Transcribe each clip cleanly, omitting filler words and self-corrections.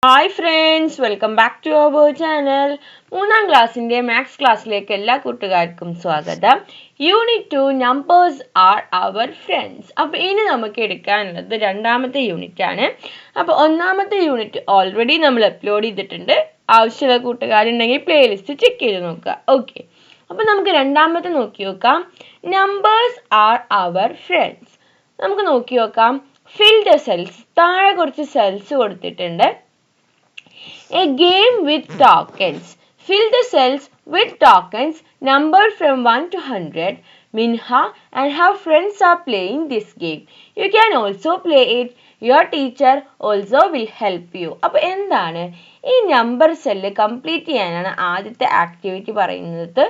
Hi friends, welcome back to our channel. മൂന്നാം ക്ലാസ്സിൻ്റെ maths ക്ലാസ്സിലേക്ക് എല്ലാ കൂട്ടുകാർക്കും സ്വാഗതം. Unit 2 numbers are our friends. അപ്പോൾ ഇനി നമുക്ക് എടുക്കാനുള്ളത് രണ്ടാമത്തെ യൂണിറ്റ് ആണ്. അപ്പോൾ ഒന്നാമത്തെ യൂണിറ്റ് ഓൾറെഡി നമ്മൾ അപ്ലോഡ് ചെയ്തിട്ടുണ്ട്. ആവശ്യമുള്ള കൂട്ടുകാരുണ്ടെങ്കിൽ പ്ലേലിസ്റ്റ് ചെക്ക് ചെയ്ത് നോക്കുക. ഓക്കെ, അപ്പോൾ നമുക്ക് രണ്ടാമത്തെ നോക്കി നോക്കാം. Numbers are our friends. നമുക്ക് നോക്കി നോക്കാം. Fill the cells. താഴെ കുറച്ച് സെൽസ് കൊടുത്തിട്ടുണ്ട്. A game with tokens. Fill the cells with tokens numbered from 1 to 100. Minha and her friends are playing this game. You can also play it. Your teacher also will help you. അപ്പോൾ എന്താണ് ഈ number cell complete ചെയ്യാനാണ് ആദ്യത്തെ activity പറയുന്നത്.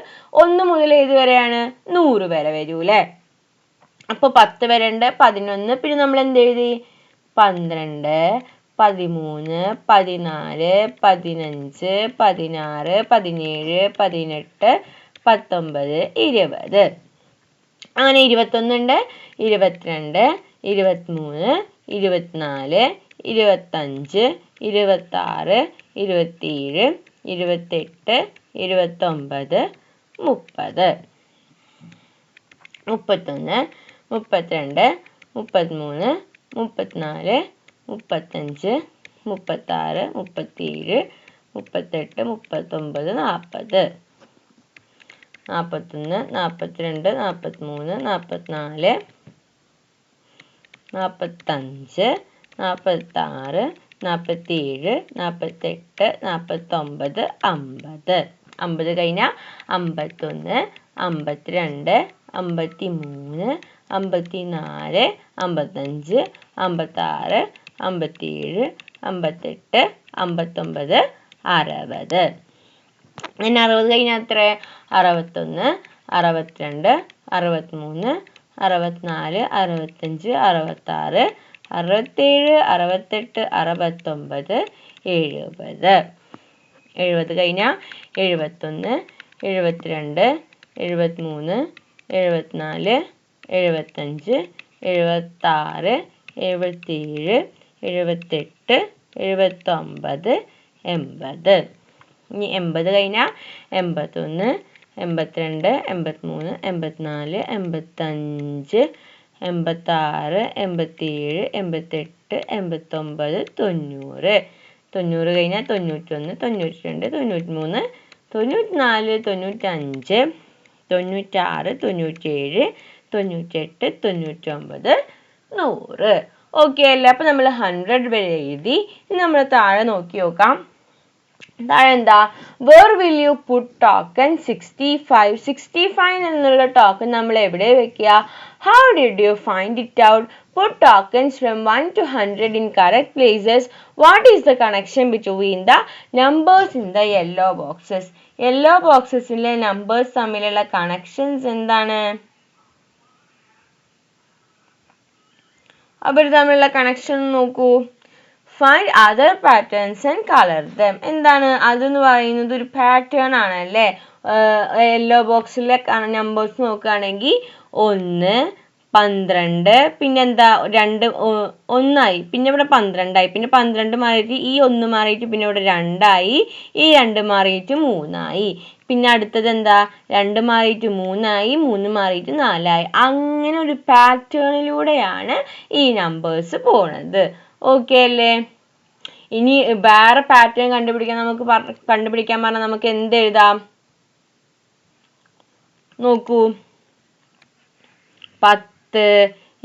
1 മുതൽ ഏത് വരെയാണ്? 100 വരെ വരൂ അല്ലേ? അപ്പോൾ 10 വരെ ഉണ്ട്, 11, പിന്നെ നമ്മൾ എന്ത് എഴുതി? 12, 13, 14, 15, 16, 17, 18, 19, 20. അങ്ങനെ 21 ഉണ്ട്, 22, 23, 24, 25, 26, 27, 28, 29, 30, 31, 32, 33, 34, 35, 36, 37, 38, 39, 40, 41, 42, 43, 44, 45, 46, 47, 48, 49, 50. 50 കഴിഞ്ഞാൽ 51, 52, 53, 54, 55, 56, 57, 58, 59, 60. പിന്നെ 60 കഴിഞ്ഞാൽ എത്ര? 61, 62, 63, 64, 65, 66, 67, 68, 69, 70. 70 കഴിഞ്ഞാൽ 71, 72, 73, 74, 75, 76, 77, 78, 79, 80. ഇനി 80 കഴിഞ്ഞാൽ 81, 82, 83, 84, 85, 86, 87, 88, 89, 90. 90 കഴിഞ്ഞാൽ 91, 92, 93, 94, 95, 96, 97, 98, 99, 100. ഓക്കെ അല്ലേ? അപ്പോൾ നമ്മൾ 100 വരെ എഴുതി. ഇനി നമ്മൾ താഴെ നോക്കി നോക്കാം. താഴെ എന്താ? Where will you put token 65? 65 എന്നുള്ള ടോക്കൺ നമ്മൾ എവിടെ വെക്കുക? How did you find it out? Put tokens from 1 to 100 in correct places. What is the connection between the numbers in the yellow boxes? Yellow boxesലെ numbers തമ്മിലുള്ള connections എന്താണ്? അവർ തമ്മിലുള്ള connection നോക്കൂ. Find other patterns and colour dum. എന്താണ് അതെന്ന് പറയുന്നത്? ഒരു pattern ആണല്ലേ. Yellow ബോക്സിലെ നമ്പേഴ്സ് നോക്കുകയാണെങ്കിൽ 1, 12, പിന്നെന്താ 2, 1 പിന്നെ ഇവിടെ 12 ആയി, പിന്നെ 12 മാറിയിട്ട് ഈ 1 മാറിയിട്ട് പിന്നെ ഇവിടെ 2 ആയി, ഈ 2 മാറിയിട്ട് 3 ആയി, പിന്നെ അടുത്തത് എന്താ? 2 മാറിയിട്ട് 3 ആയി, 3 മാറിയിട്ട് 4 ആയി. അങ്ങനെ ഒരു പാറ്റേണിലൂടെയാണ് ഈ നമ്പേഴ്സ് പോണത്. ഓക്കെ അല്ലേ? ഇനി വേറെ പാറ്റേൺ കണ്ടുപിടിക്കാൻ പറഞ്ഞാൽ നമുക്ക് എന്ത് എഴുതാം? നോക്കൂ, 10,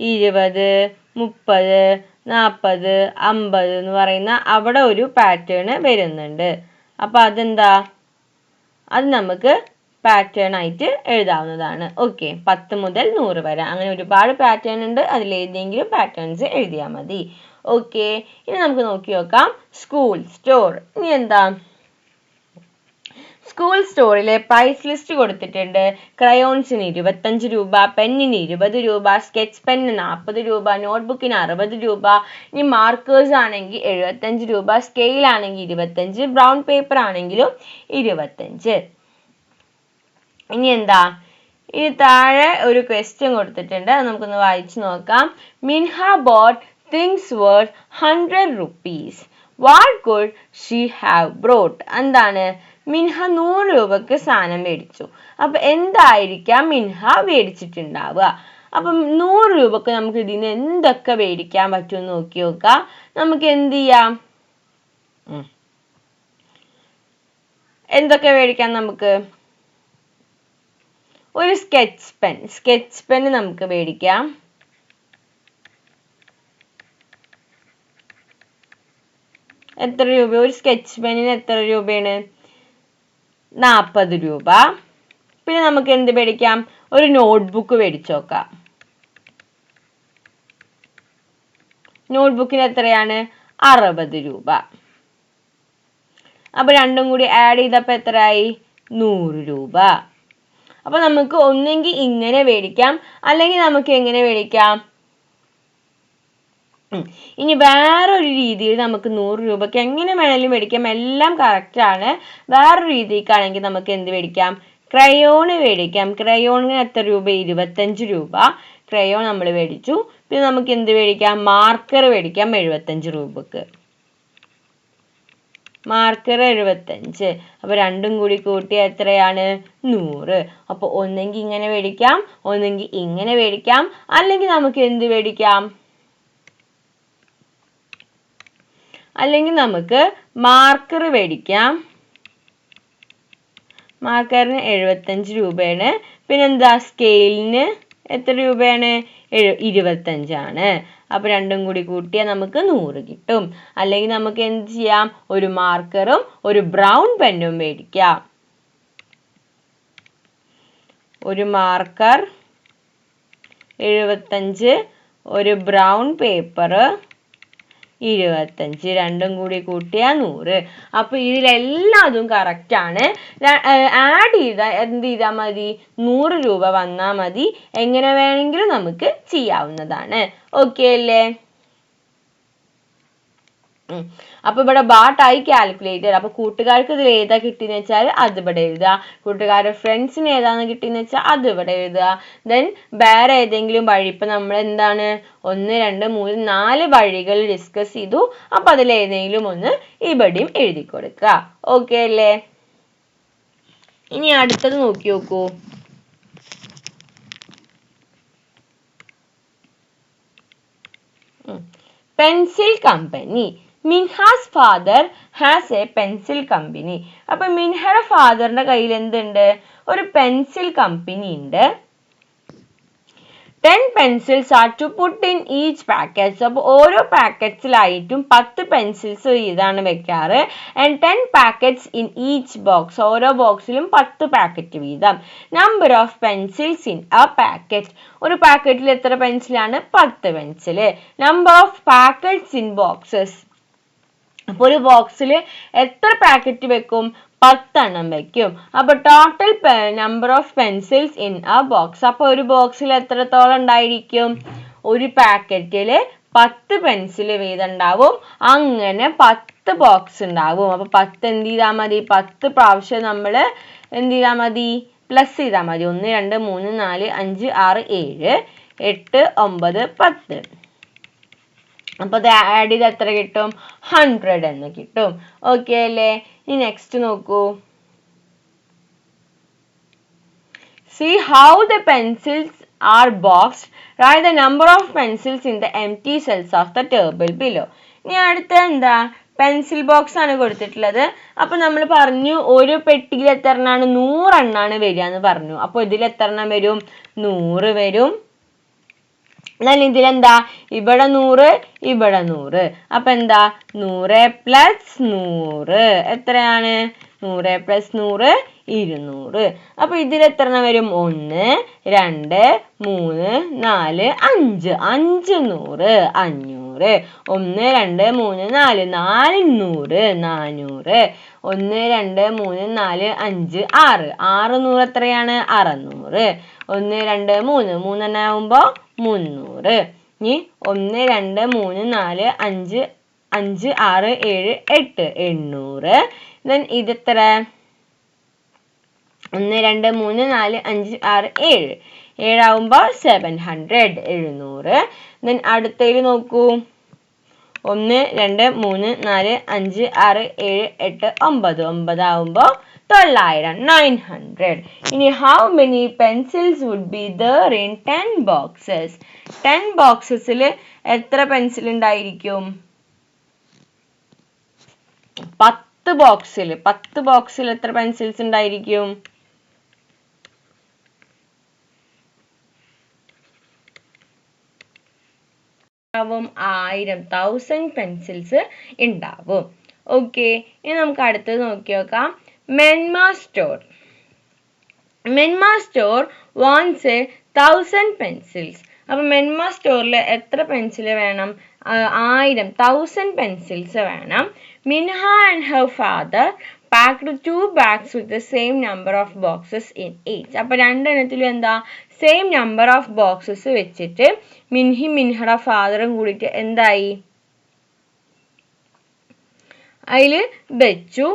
20, 30, 40, 50 എന്ന് പറയുന്ന അവിടെ ഒരു പാറ്റേൺ വരുന്നുണ്ട്. അപ്പോൾ അതെന്താ? അത് നമുക്ക് പാറ്റേൺ ആയിട്ട് എഴുതാവുന്നതാണ്. ഓക്കെ, 10 മുതൽ 100 വരെ അങ്ങനെ ഒരുപാട് പാറ്റേൺ ഉണ്ട്. അതിലേതെങ്കിലും പാറ്റേൺസ് എഴുതിയാൽ മതി. ഓക്കെ, ഇനി നമുക്ക് നോക്കി നോക്കാം. School store. ഇനി എന്താ? സ്കൂൾ സ്റ്റോറിലെ പ്രൈസ് ലിസ്റ്റ് കൊടുത്തിട്ടുണ്ട്. ക്രയോൺസിന് 25 രൂപ, പെന്നിന് 20 രൂപ, സ്കെച്ച് പെന്നിന് 40 രൂപ, നോട്ട്ബുക്കിന് 60 രൂപ. ഇനി മാർക്കേഴ്സ് ആണെങ്കിൽ 75 രൂപ, സ്കെയിൽ ആണെങ്കിൽ 25, ബ്രൗൺ പേപ്പർ ആണെങ്കിലും 25. ഇനി എന്താ? ഇനി താഴെ ഒരു ക്വസ്റ്റ്യൻ കൊടുത്തിട്ടുണ്ട്. അത് നമുക്കൊന്ന് വായിച്ചു നോക്കാം. Minha bought things worth 100 rupees. What could she have brought? എന്താണ്? മിൻഹ 100 രൂപക്ക് സാധനം മേടിച്ചു. അപ്പൊ എന്തായിരിക്കാം മിൻഹ മേടിച്ചിട്ടുണ്ടാവുക? അപ്പം 100 രൂപക്ക് നമുക്ക് ഇതിന് എന്തൊക്കെ മേടിക്കാൻ പറ്റുമെന്ന് നോക്കി നോക്കാം. നമുക്ക് എന്ത് ചെയ്യാം? എന്തൊക്കെ മേടിക്കാം? നമുക്ക് ഒരു സ്കെച്ച് പെൻ നമുക്ക് മേടിക്കാം. എത്ര രൂപ? ഒരു സ്കെച്ച് പെന്നിന് എത്ര രൂപയാണ്? 40 രൂപ. പിന്നെ നമുക്ക് എന്ത് മേടിക്കാം? ഒരു നോട്ട്ബുക്ക് മേടിച്ചു നോക്കാം. നോട്ട്ബുക്കിന് എത്രയാണ്? 60 രൂപ. അപ്പൊ രണ്ടും കൂടി ആഡ് ചെയ്തപ്പോൾ എത്രയായി? 100 രൂപ. അപ്പൊ നമുക്ക് ഒന്നെങ്കിൽ ഇങ്ങനെ മേടിക്കാം, അല്ലെങ്കിൽ നമുക്ക് എങ്ങനെ മേടിക്കാം? ഇനി വേറൊരു രീതിയിൽ നമുക്ക് 100 രൂപയ്ക്ക് എങ്ങനെ വേണമെങ്കിലും മേടിക്കാം. എല്ലാം കറക്റ്റ് ആണ്. വേറൊരു രീതിക്കാണെങ്കിൽ നമുക്ക് എന്ത് മേടിക്കാം? ക്രയോണ് മേടിക്കാം. ക്രയോണിന് എത്ര രൂപ? 25 രൂപ. ക്രയോൺ നമ്മൾ മേടിച്ചു. പിന്നെ നമുക്ക് എന്ത് മേടിക്കാം? മാർക്കർ മേടിക്കാം 75 രൂപക്ക്. മാർക്കർ 75. അപ്പൊ രണ്ടും കൂടി കൂട്ടിയ എത്രയാണ്? 100. അപ്പൊ ഒന്നെങ്കിൽ ഇങ്ങനെ മേടിക്കാം, ഒന്നെങ്കിൽ ഇങ്ങനെ മേടിക്കാം, അല്ലെങ്കിൽ നമുക്ക് എന്ത് മേടിക്കാം? അല്ലെങ്കിൽ നമുക്ക് മാർക്കർ മേടിക്കാം. മാർക്കറിന് 75 രൂപയാണ്. പിന്നെന്താ? സ്കെയിലിന് എത്ര രൂപയാണ്? 25 ആണ്. അപ്പൊ രണ്ടും കൂടി കൂട്ടിയാൽ നമുക്ക് 100 കിട്ടും. അല്ലെങ്കിൽ നമുക്ക് എന്ത് ചെയ്യാം? ഒരു മാർക്കറും ഒരു ബ്രൗൺ പെന്നും മേടിക്കാം. ഒരു മാർക്കർ 75, ഒരു ബ്രൗൺ പേപ്പർ 25, രണ്ടും കൂടി കൂട്ടിയാൽ 100. അപ്പൊ ഇതിലെല്ലാതും കറക്റ്റ് ആണ്. ആഡ് ചെയ്താൽ എന്ത് ചെയ്താൽ മതി? 100 രൂപ വന്നാൽ മതി. എങ്ങനെ വേണമെങ്കിലും നമുക്ക് ചെയ്യാവുന്നതാണ്. ഓക്കെ അല്ലേ? അപ്പൊ ഇവിടെ ബാട്ടായി കാൽക്കുലേറ്റർ. അപ്പൊ കൂട്ടുകാർക്ക് ഇതിൽ ഏതാ കിട്ടിയെന്ന് വെച്ചാൽ അത് ഇവിടെ എഴുതുക. കൂട്ടുകാരുടെ ഫ്രണ്ട്സിന് ഏതാന്ന് കിട്ടിയെന്ന് വെച്ചാൽ അത് ഇവിടെ എഴുതുക. ദെൻ വേറെ ഏതെങ്കിലും വഴി, ഇപ്പൊ നമ്മൾ എന്താണ് 1, 2, 3, 4 വഴികൾ ഡിസ്കസ് ചെയ്തു. അപ്പൊ അതിൽ ഏതെങ്കിലും ഒന്ന് ഇവിടെയും എഴുതി കൊടുക്കുക. ഓക്കെ അല്ലേ? ഇനി അടുത്തത് നോക്കി നോക്കൂ. Pencil company. Minhas father has A pencil company. അപ്പൊ മിൻഹയുടെ ഫാദറിന്റെ കയ്യിൽ എന്തുണ്ട്? ഒരു പെൻസിൽ കമ്പനി ഉണ്ട്. 10 pencils are to put in each packets. അപ്പോൾ ഓരോ പാക്കറ്റ്സിലായിട്ടും 10 പെൻസിൽസ് ഇതാണ് വെക്കാറ്. And 10 packets in each box. ഓരോ ബോക്സിലും 10 പാക്കറ്റ് വീതം. Number of pencils in a packet. ഒരു പാക്കറ്റിൽ എത്ര പെൻസിലാണ്? 10 pencil. Number of packets in boxes. അപ്പൊ ഒരു ബോക്സിൽ എത്ര പാക്കറ്റ് വെക്കും? 10 എണ്ണം വെക്കും. അപ്പൊ total number of pencils in A box. അപ്പൊ ഒരു ബോക്സിൽ എത്രത്തോളം ഉണ്ടായിരിക്കും? ഒരു പാക്കറ്റിൽ 10 പെൻസിൽ വീതം ഉണ്ടാവും. അങ്ങനെ 10 ബോക്സ് ഉണ്ടാവും. അപ്പൊ 10 എന്ത് ചെയ്താൽ മതി? 10 പ്രാവശ്യം നമ്മൾ എന്ത് ചെയ്താൽ മതി? പ്ലസ് ചെയ്താൽ മതി. 1, 2, 3, 4, 5, 6, 7, 8, 9, 10. അപ്പൊ അത് ആഡ് ചെയ്ത് എത്ര കിട്ടും? 100 എന്ന് കിട്ടും. ഓക്കെ അല്ലേ? ഇനി നെക്സ്റ്റ് നോക്കൂ. See how the pencils are boxed. Write the number of pencils in the empty cells of the table below. ഇനി അടുത്ത എന്താ? പെൻസിൽ ബോക്സ് ആണ് കൊടുത്തിട്ടുള്ളത്. അപ്പൊ നമ്മൾ പറഞ്ഞു ഒരു പെട്ടിയിൽ എത്ര എണ്ണാണ്? 100 എണ്ണാണ് വരിക എന്ന് പറഞ്ഞു. അപ്പൊ ഇതിൽ എത്ര എണ്ണം വരും? 100 വരും. എന്നാൽ ഇതിലെന്താ? ഇവിടെ 100, ഇവിടെ 100. അപ്പൊ എന്താ? 100 + 100 എത്രയാണ്? 100 + 100 200. അപ്പൊ ഇതിൽ എത്ര എണ്ണം വരും? 1, 2, 3, 4, 5. 5 100, 500. 1, 2, 3, 4, 400, 400. 1, 2, 3, 4, 5, 6. 600 എത്രയാണ്? 600. 1, 2, 3, 3 എണ്ണം ആവുമ്പോ 300. ഇനി 1, 2, 3, 4, 5, 5, 6, 7, 8, 800. ദെൻ ഇതെത്ര? 1, 2, 3, 4, 5, 6, 7. 7 ആവുമ്പോ 700, 700. ദെൻ അടുത്തതിൽ നോക്കൂ. 1 2 3 4 5 6 7 8 9 9 ആവുമ്പോൾ 900 900. ഇനി how many pencils would be there in 10 boxes? 10 boxesൽ എത്ര പെൻസിൽ ഉണ്ടായിരിക്കും? 10 ബോക്സിൽ എത്ര പെൻസിൽസ് ഉണ്ടായിരിക്കും? 1000 പെൻസിൽസ് ഉണ്ടാവും. ഓക്കെ, ഇനി നമുക്ക് അടുത്തത് നോക്കി നോക്കാം. Menma store wants 1000 pencils. അപ്പൊ മെൻമാ സ്റ്റോറിൽ എത്ര പെൻസിൽ വേണം? 1000 പെൻസിൽസ് വേണം. Minha and her father packed 2 bags with the same number of boxes in each. അപ്പോൾ രണ്ടെണ്ണത്തിലും എന്താ സെയിം നമ്പർ ഓഫ് ബോക്സസ് വെച്ചിട്ട് മിൻഹയുടെ ഫാദറും കൂടിയിട്ട് എന്തായി അതിൽ വെച്ചു.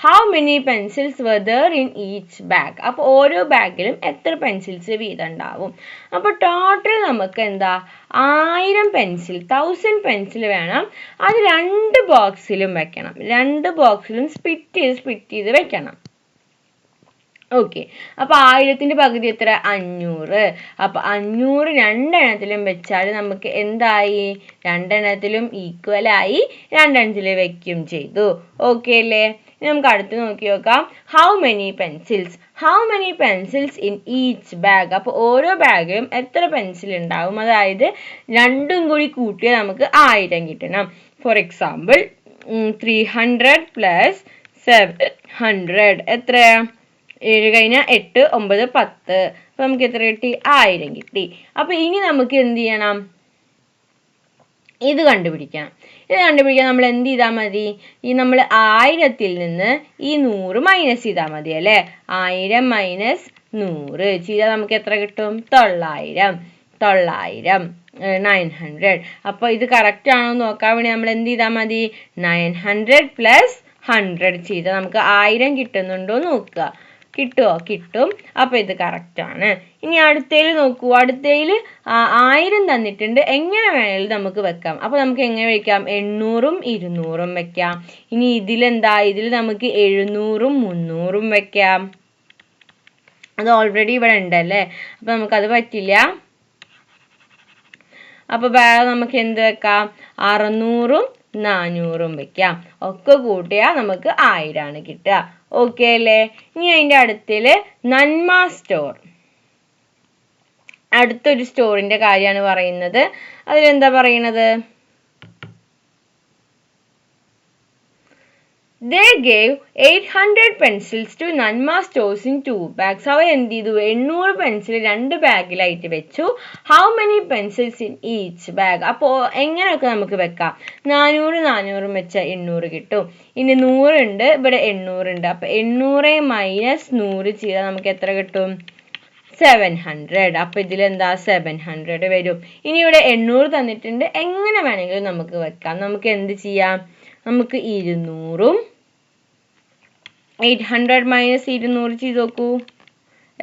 how many pencils were there in each bag? അപ്പോൾ ഓരോ ബാഗിലും എത്ര പെൻസിൽസ് വീതം ഉണ്ടാവും? അപ്പോൾ ടോട്ടൽ നമുക്ക് എന്താ 1000 പെൻസിൽ വേണം. അത് 2 ബോക്സിലും വെക്കണം. 2 ബോക്സിലും സ്പ്ലിറ്റ് ചെയ്ത് വെക്കണം. ഓക്കെ, അപ്പൊ 1000ന്റെ പകുതി എത്ര? 500. അപ്പൊ 500 രണ്ടെണ്ണത്തിലും വെച്ചാൽ നമുക്ക് എന്തായി? രണ്ടെണ്ണത്തിലും ഈക്വൽ ആയി, രണ്ടെണ്ണത്തിൽ വെക്കും ചെയ്തു. ഓക്കെ അല്ലേ? നമുക്ക് അടുത്ത് നോക്കി നോക്കാം. How many pencils in each bag? അപ്പൊ ഓരോ ബാഗിലും എത്ര പെൻസിൽ ഉണ്ടാവും? അതായത് രണ്ടും കൂടി കൂട്ടിയാൽ നമുക്ക് 1000 കിട്ടണം. ഫോർ എക്സാമ്പിൾ 300 + 700 എത്രയാ? 7 കഴിഞ്ഞാൽ 8 9 10. അപ്പൊ നമുക്ക് എത്ര കിട്ടി? 1000 കിട്ടി. അപ്പൊ ഇനി നമുക്ക് എന്ത് ചെയ്യണം? ഇത് കണ്ടുപിടിക്കാൻ നമ്മൾ എന്ത് ചെയ്താൽ മതി? നമ്മൾ 1000ൽ നിന്ന് ഈ 100 മൈനസ് ചെയ്താൽ മതി അല്ലേ? 1000 മൈനസ് 100 ചെയ്താൽ നമുക്ക് എത്ര കിട്ടും? 900 900. അപ്പൊ ഇത് കറക്റ്റ് ആണോ നോക്കാൻ വേണ്ടി നമ്മൾ എന്ത് ചെയ്താൽ മതി? 900 + 100 ചെയ്താൽ നമുക്ക് 1000 കിട്ടുന്നുണ്ടോ നോക്കുക. കിട്ടും. അപ്പൊ ഇത് കറക്റ്റ് ആണ്. ഇനി അടുത്തതിൽ നോക്കൂ. അടുത്തതിൽ 1000 തന്നിട്ടുണ്ട്. എങ്ങനെ വേണേലും നമുക്ക് വെക്കാം. അപ്പൊ നമുക്ക് എങ്ങനെ വെക്കാം? 800ഉം 200ഉം വെക്കാം. ഇനി ഇതിൽ നമുക്ക് 700ഉം 300ഉം വെക്കാം. അത് ഓൾറെഡി ഇവിടെ ഉണ്ടല്ലേ, അപ്പൊ നമുക്കത് പറ്റില്ല. അപ്പൊ വേറെ നമുക്ക് എന്ത് വെക്കാം? 600ഉം 400ഉം വെക്കാം. ഒക്കെ കൂട്ടിയാൽ നമുക്ക് 1000 ആണ് കിട്ടുക. ഓക്കെ അല്ലേ? ഇനി അതിന്റെ അടുത്തില് നന്മ സ്റ്റോർ, അടുത്തൊരു സ്റ്റോറിന്റെ കാര്യമാണ് പറയുന്നത്. അതിലെന്താ പറയുന്നത്? They gave 800 pencils to Nanma stores in 2 bags. അവർ എന്ത് ചെയ്തു? 800 പെൻസിൽ 2 ബാഗിലായിട്ട് വെച്ചു. How many pencils in each bag? അപ്പോൾ എങ്ങനെയൊക്കെ നമുക്ക് വെക്കാം? 400 വെച്ചാൽ 800 കിട്ടും. ഇനി 100 ഉണ്ട്, ഇവിടെ 800 ഉണ്ട്. അപ്പൊ 800 മൈനസ് 100 ചെയ്താൽ നമുക്ക് എത്ര കിട്ടും? 700. അപ്പൊ ഇതിലെന്താ? 700 വരും. ഇനി ഇവിടെ 800 തന്നിട്ടുണ്ട്. എങ്ങനെ വേണമെങ്കിലും നമുക്ക് വെക്കാം. നമുക്ക് എന്ത് ചെയ്യാം? നമുക്ക് 200ഉം 800 മൈനസ് 200 ചെയ്ത് നോക്കൂ.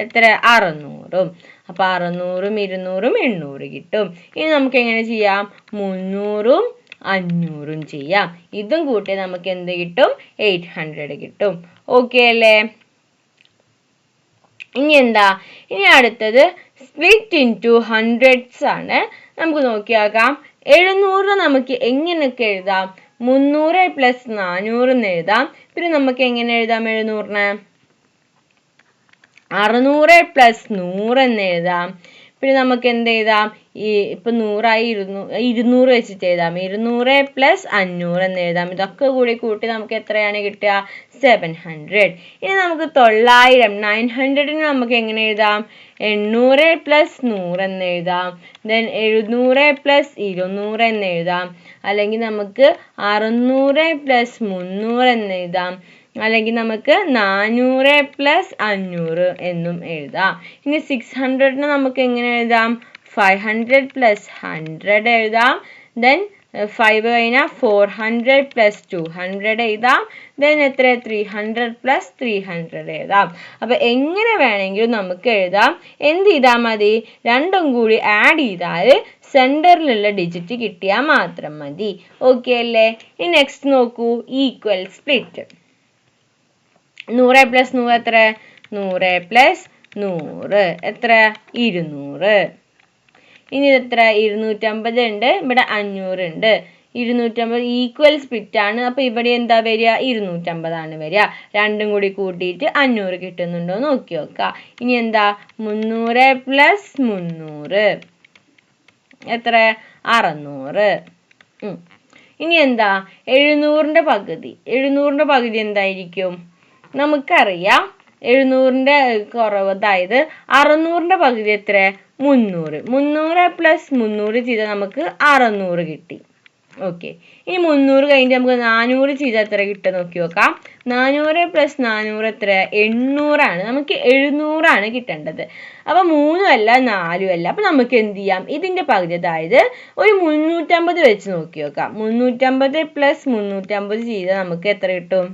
എത്ര? 600. അപ്പൊ 600ഉം 200ഉം 800 കിട്ടും. ഇനി നമുക്ക് എങ്ങനെ ചെയ്യാം? 300ഉം 500ഉം ചെയ്യാം. ഇതും കൂട്ടി നമുക്ക് എന്ത് കിട്ടും? 800 കിട്ടും. ഓക്കെ അല്ലേ? ഇനി എന്താ? ഇനി അടുത്തത് സ്പ്ലിറ്റ് ഇൻടു ഹൺഡ്രഡ്സ് ആണ്. നമുക്ക് നോക്കിയാക്കാം. 700 നമുക്ക് എങ്ങനെയൊക്കെ എഴുതാം? 300 + 400 എന്ന് എഴുതാം. പിന്നെ നമുക്ക് എങ്ങനെ എഴുതാം? 700നെ 600 + 100 എന്ന് എഴുതാം. പിന്നെ നമുക്ക് എന്ത് എഴുതാം? ഇപ്പൊ 100 200 വെച്ചിട്ട് എഴുതാം. 200 + 500 എന്ന് എഴുതാം. ഇതൊക്കെ കൂടി കൂട്ടി നമുക്ക് എത്രയാണ് കിട്ടുക? 700. ഇനി നമുക്ക് 900നെ നമുക്ക് എങ്ങനെ എഴുതാം? 800 + 100 എന്ന് എഴുതാം. ദെൻ 700 + 200 എന്ന് എഴുതാം. അല്ലെങ്കിൽ നമുക്ക് 600 + 300 എന്ന് എഴുതാം. അല്ലെങ്കിൽ നമുക്ക് 400 + 500 എന്നും എഴുതാം. ഇനി 600നെ നമുക്ക് എങ്ങനെ എഴുതാം? 500 + 100 എഴുതാം. ദെൻ 5 കഴിഞ്ഞാൽ 400 + 200 എഴുതാം. ദെൻ എത്ര? 300 + 300 എഴുതാം. അപ്പൊ എങ്ങനെ വേണമെങ്കിലും നമുക്ക് എഴുതാം. എന്ത് ചെയ്താൽ മതി? രണ്ടും കൂടി ആഡ് ചെയ്താൽ സെൻറ്ററിലുള്ള ഡിജിറ്റ് കിട്ടിയാൽ മാത്രം മതി. ഓക്കെ അല്ലേ? ഇനി നെക്സ്റ്റ് നോക്കൂ, ഈക്വൽ സ്പ്ലിറ്റ്. 100 + 100 എത്ര? 100 + 100 എത്ര? 200. ഇനി ഇതെത്ര? 250 ഉണ്ട്, ഇവിടെ 500 ഉണ്ട്. 250 ഈക്വൽ സ്പ്ലിറ്റ് ആണ്. അപ്പോൾ ഇവിടെ എന്താ വരിക? 250 ആണ് വരിക. രണ്ടും കൂടി കൂട്ടിയിട്ട് 500 കിട്ടുന്നുണ്ടോ നോക്കി നോക്കുക. ഇനി എന്താ? 300 + 300 എത്ര? 600. ഇനി എന്താ? 700ന്റെ പകുതി. 700ന്റെ പകുതി എന്തായിരിക്കും? നമുക്കറിയാം 700ന്റെ കുറവ്, അതായത് 600ന്റെ പകുതി എത്ര? 300. 300 + 300 ചെയ്താൽ നമുക്ക് 600 കിട്ടി. ഓക്കെ. ഇനി 300 കഴിഞ്ഞിട്ട് നമുക്ക് 400 ചെയ്താൽ എത്ര കിട്ടുക നോക്കി നോക്കാം. 400 + 400 എത്ര? 800 ആണ്. നമുക്ക് 700 ആണ് കിട്ടേണ്ടത്. അപ്പോൾ 3 അല്ല 4 അല്ല. അപ്പോൾ നമുക്ക് എന്ത് ചെയ്യാം? ഇതിൻ്റെ പകുതി, അതായത് ഒരു 350 വെച്ച് നോക്കി നോക്കാം. 350 + 350 ചെയ്താൽ നമുക്ക് എത്ര കിട്ടും?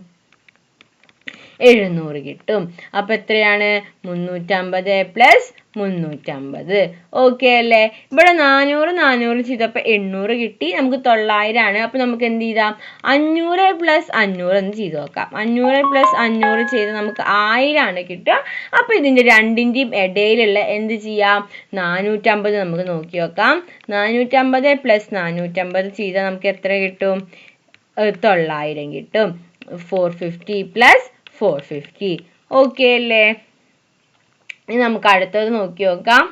700 കിട്ടും. അപ്പോൾ എത്രയാണ്? 350 + 350. ഓക്കെ അല്ലേ? ഇവിടെ 400 ചെയ്തപ്പോൾ 800 കിട്ടി. നമുക്ക് 900 ആണ്. അപ്പോൾ നമുക്ക് എന്ത് ചെയ്താം? 500 + 500 എന്ന് ചെയ്ത് നോക്കാം. 500 + 500 ചെയ്ത് നമുക്ക് 1000 ആണ് കിട്ടുക. അപ്പോൾ ഇതിൻ്റെ രണ്ടിൻ്റെയും ഇടയിലുള്ള എന്ത് ചെയ്യാം? 450 നമുക്ക് നോക്കി നോക്കാം. 450 + 450 ചെയ്താൽ നമുക്ക് എത്ര കിട്ടും? 900 കിട്ടും. 450 + 450. ഓക്കെ അല്ലേ? ഇനി നമുക്ക് അടുത്തത് നോക്കി നോക്കാം.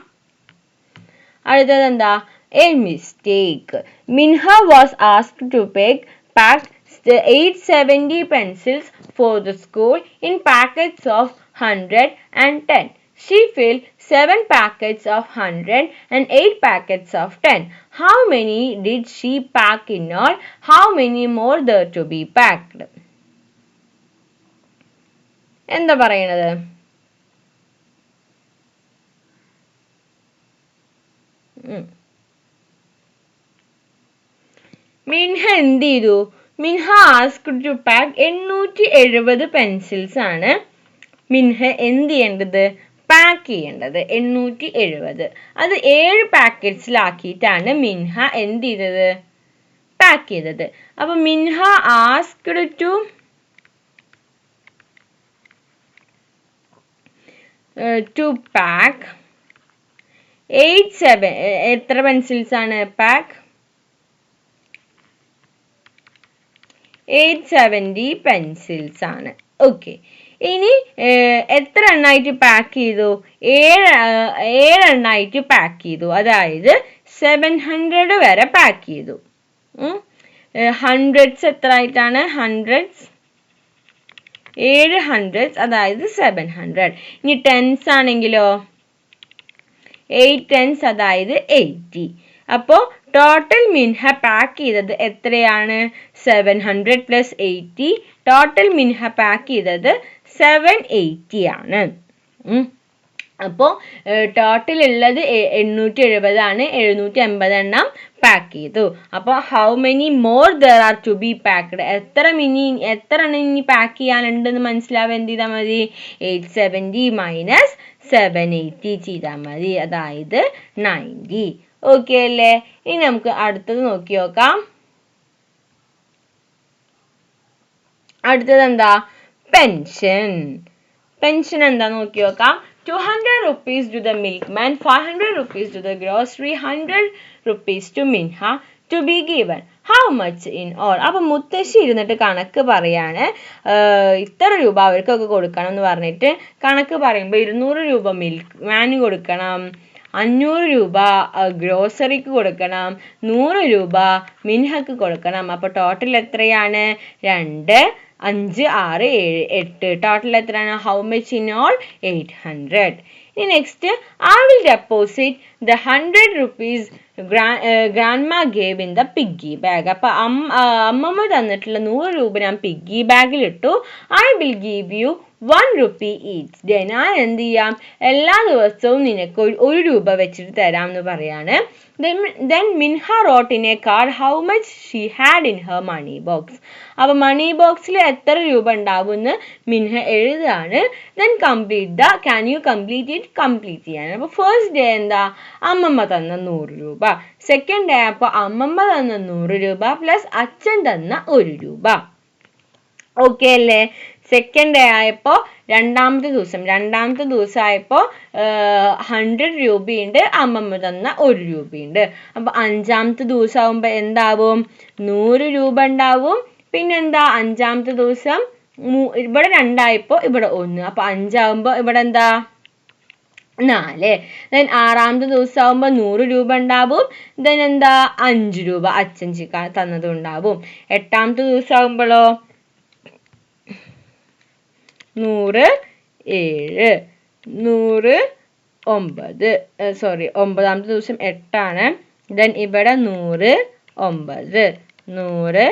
അടുത്തത് എന്താ? A mistake. Minha was asked to pack 870 pencils for the school in packets of 100 and 10. She filled 7 packets of 100 and 8 packets of 10. How many did she pack in all? How many more there to be packed? എന്താ പറയണത്? മിൻഹ എന്ത് ചെയ്തു? മിൻഹ asked to pack 870 pencils ആണ് മിൻഹ എന്ത് ചെയ്യേണ്ടത്? Pack ചെയ്യേണ്ടത് 870. അത് 7 പാക്കറ്റ്സിലാക്കിയിട്ടാണ് മിൻഹ എന്ത് ചെയ്തത്? പാക്ക് ചെയ്തത്. അപ്പൊ മിൻഹ ആസ്ക്ഡ് ടു പാക്ക് 87. എത്ര പെൻസിൽസ് ആണ്? പാക്ക് 870 പെൻസിൽസ് ആണ്. ഓക്കെ. ഇനി എത്ര എണ്ണായിട്ട് പാക്ക് ചെയ്തു? 7 എണ്ണായിട്ട് പാക്ക് ചെയ്തു. അതായത് 700 വരെ പാക്ക് ചെയ്തു. ഹൺഡ്രഡ്സ് എത്ര ആയിട്ടാണ്? 7 ഹൺഡ്രഡ്സ്, അതായത് 700. ഇനി ടെൻസ് ആണെങ്കിലോ 8 ടെൻസ്, അതായത് 80. അപ്പോൾ ടോട്ടൽ മിൻഹ പാക്ക് ചെയ്തത് എത്രയാണ്? 700 + 80. ടോട്ടൽ മിൻഹ പാക്ക് ചെയ്തത് 780 ആണ്. അപ്പോൾ ടോട്ടൽ ഉള്ളത് 870 ആണ്. 780 എണ്ണം പാക്ക് ചെയ്തു. അപ്പോൾ how many more there are to be packed? എത്ര എണ്ണം ഇനി പാക്ക് ചെയ്യാനുണ്ടെന്ന് മനസ്സിലാവാൻ എന്ത് ചെയ്താൽ മതി? 870 - 780 ചെയ്താൽ മതി, അതായത് 90. ഓക്കെ അല്ലേ? ഇനി നമുക്ക് അടുത്തത് നോക്കി നോക്കാം. അടുത്തത് എന്താ? പെൻഷൻ. പെൻഷൻ എന്താ നോക്കി നോക്കാം. 200 rupees to the milkman, 500 rupees to the grocery, 100 rupees to Minha to be given. How much in all? അപ്പം മുത്തശ്ശി ഇരുന്നിട്ട് കണക്ക് പറയാണ്. ഇത്ര രൂപ അവർക്കൊക്കെ കൊടുക്കണം എന്ന് പറഞ്ഞിട്ട് കണക്ക് പറയുമ്പോൾ 200 രൂപ മിൽക്ക്മാന് കൊടുക്കണം, 500 രൂപ ഗ്രോസറിക്ക് കൊടുക്കണം, 100 രൂപ മിൻഹക്ക് കൊടുക്കണം. അപ്പോൾ ടോട്ടൽ എത്രയാണ്? 2, 5, 6, 7, 8. ടോട്ടൽ എത്രയാണ്? How much in all? 800. ഇനി next, I will deposit the 100 rupees grandma gave in the piggy bag. അപ്പോൾ അമ്മമ്മ തന്നിട്ടുള്ള 100 രൂപ ഞാൻ പിഗ്ഗി ബാഗിൽ ഇട്ടു. I will give you 1 rupee each day. ഞാൻ എന്ത് ചെയ്യാം? എല്ലാ ദിവസവും നിനക്ക് 1 രൂപ വെച്ചിട്ട് തരാം എന്ന് പറയാണ്. Then Minha wrote in a card how much she had in her money box. അപ്പോൾ മണി ബോക്സിൽ എത്ര രൂപ ഉണ്ടാവും എന്ന് മിൻഹ എഴുതാണ്. Then can you complete it? Complete ചെയ്യാൻ. അപ്പോൾ ഫസ്റ്റ് ഡേ എന്താ? അമ്മമ്മ തന്ന 100 രൂപ. സെക്കൻഡ് ഡേ ആയപ്പോൾ അമ്മമ്മ തന്ന 100 രൂപ പ്ലസ് അച്ഛൻ തന്ന 1 രൂപ. ഓക്കെ അല്ലേ? സെക്കൻഡ് ഡേ ആയപ്പോൾ രണ്ടാമത്തെ ദിവസം ആയപ്പോൾ 100 രൂപയുണ്ട്, അമ്മമ്മ തന്ന 1 രൂപയുണ്ട്. അപ്പൊ അഞ്ചാമത്തെ ദിവസം ആവുമ്പോൾ എന്താവും? 100 രൂപ ഉണ്ടാവും. പിന്നെന്താ? അഞ്ചാമത്തെ ദിവസം ഇവിടെ 2 ആയപ്പോൾ ഇവിടെ 1. അപ്പൊ 5 ആവുമ്പോൾ ഇവിടെ എന്താ? 4. ദെൻ ആറാമത്തെ ദിവസം ആവുമ്പോൾ 100 രൂപ ഉണ്ടാവും. ദെൻ എന്താ? 5 രൂപ അച്ഛൻ തന്നതും ഉണ്ടാവും. എട്ടാമത്തെ ദിവസം ആവുമ്പോഴോ 100 7 100 9. ഒമ്പതാമത്തെ ദിവസം 8 ആണ്. ദെൻ ഇവിടെ 100 9 100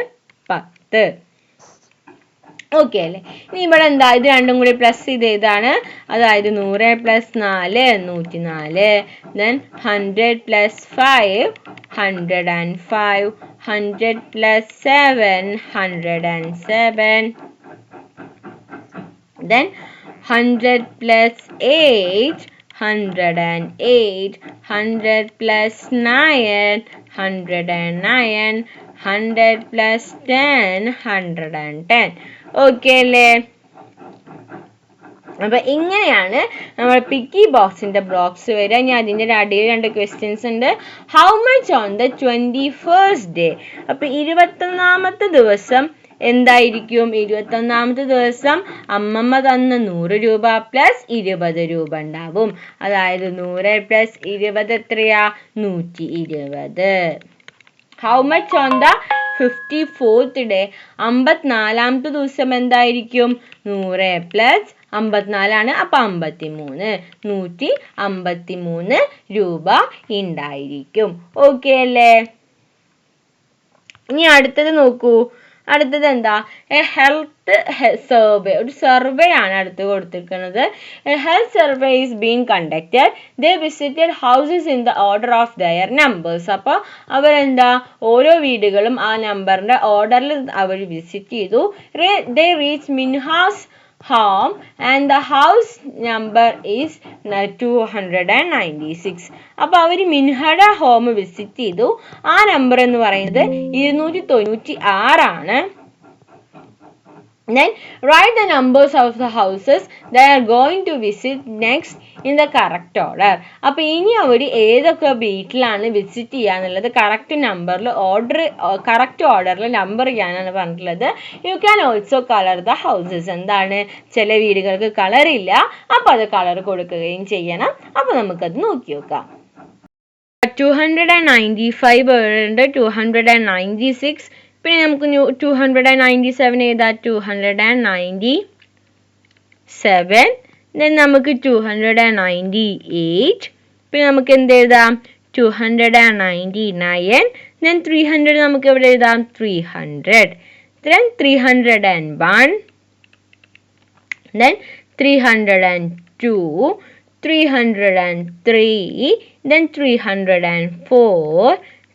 10. ഓക്കെ അല്ലേ? ഇനി ഇവിടെ എന്താ? ഇത് രണ്ടും കൂടി പ്ലസ് ചെയ്ത് ഏതാണ്? അതായത് 100 + 4 104. ദെൻ 100 + 5 105. 100 + 7 107. Then 100 + 8 108. 100 + 9 109. 100 + 10 110. ഓക്കെ അല്ലേ? അപ്പൊ ഇങ്ങനെയാണ് നമ്മൾ പിക്കി ബോക്സിന്റെ ബ്ലോക്സ് വരിക. ഇനി അതിന്റെ അടിയിൽ 2 ക്വസ്റ്റ്യൻസ് ഉണ്ട്. How much on the 21st day? അപ്പൊ 21ാമത്തെ ദിവസം എന്തായിരിക്കും? 21ാമത്തെ ദിവസം അമ്മമ്മ തന്ന 100 രൂപ പ്ലസ് 20 രൂപ ഉണ്ടാവും. അതായത് 100 + 20 എത്രയാ? 120. How much on the 54th day? 54ാമത്തെ ദിവസം എന്തായിരിക്കും? 100 + 54 അപ്പൊ 53. 153 രൂപ ഉണ്ടായിരിക്കും. ഓക്കെ അല്ലേ? ഇനി അടുത്തത് നോക്കൂ. അടുത്തത് എന്താ? A health survey. ഒരു സർവേ ആണ് അടുത്ത് കൊടുത്തിരിക്കുന്നത്. A health survey is being conducted. They visited houses in the order of their numbers. അപ്പോൾ അവരെന്താ? ഓരോ വീടുകളും ആ നമ്പറിന്റെ ഓർഡറിൽ അവർ വിസിറ്റ് ചെയ്തു. They reach Minhas home and the house number is 296. അപ്പോൾ അവർ മിൻഹയുടെ ഹോം വിസിറ്റ് ചെയ്തു. ആ നമ്പർ എന്ന് പറയുന്നത് 296 ആണ്. Then write the numbers of the houses they are going to visit next in the correct order. അപ്പോൾ ഇനി അവർ ഏതൊക്കെ വീട്ടിലാണ് വിസിറ്റ് ചെയ്യാന്നുള്ളത് കറക്റ്റ് നമ്പറിൽ കറക്റ്റ് ഓർഡറിൽ നമ്പർ ചെയ്യാനാണ് പറഞ്ഞിട്ടുള്ളത്. You can also colour the houses. എന്താണ്? ചില വീടുകൾക്ക് കളർ ഇല്ല, അപ്പോൾ അത് കളർ കൊടുക്കുകയും ചെയ്യണം. അപ്പോൾ നമുക്കത് നോക്കി നോക്കാം. 295 ഉണ്ട്, 296. പിന്നെ നമുക്ക് 297 എഴുതാം. 297. ദെൻ നമുക്ക് 298. പിന്നെ നമുക്ക് എന്ത് എഴുതാം? 299. ദെൻ 300 നമുക്ക് എവിടെ എഴുതാം? 300. Then 301. Then 302. 303. Then 304.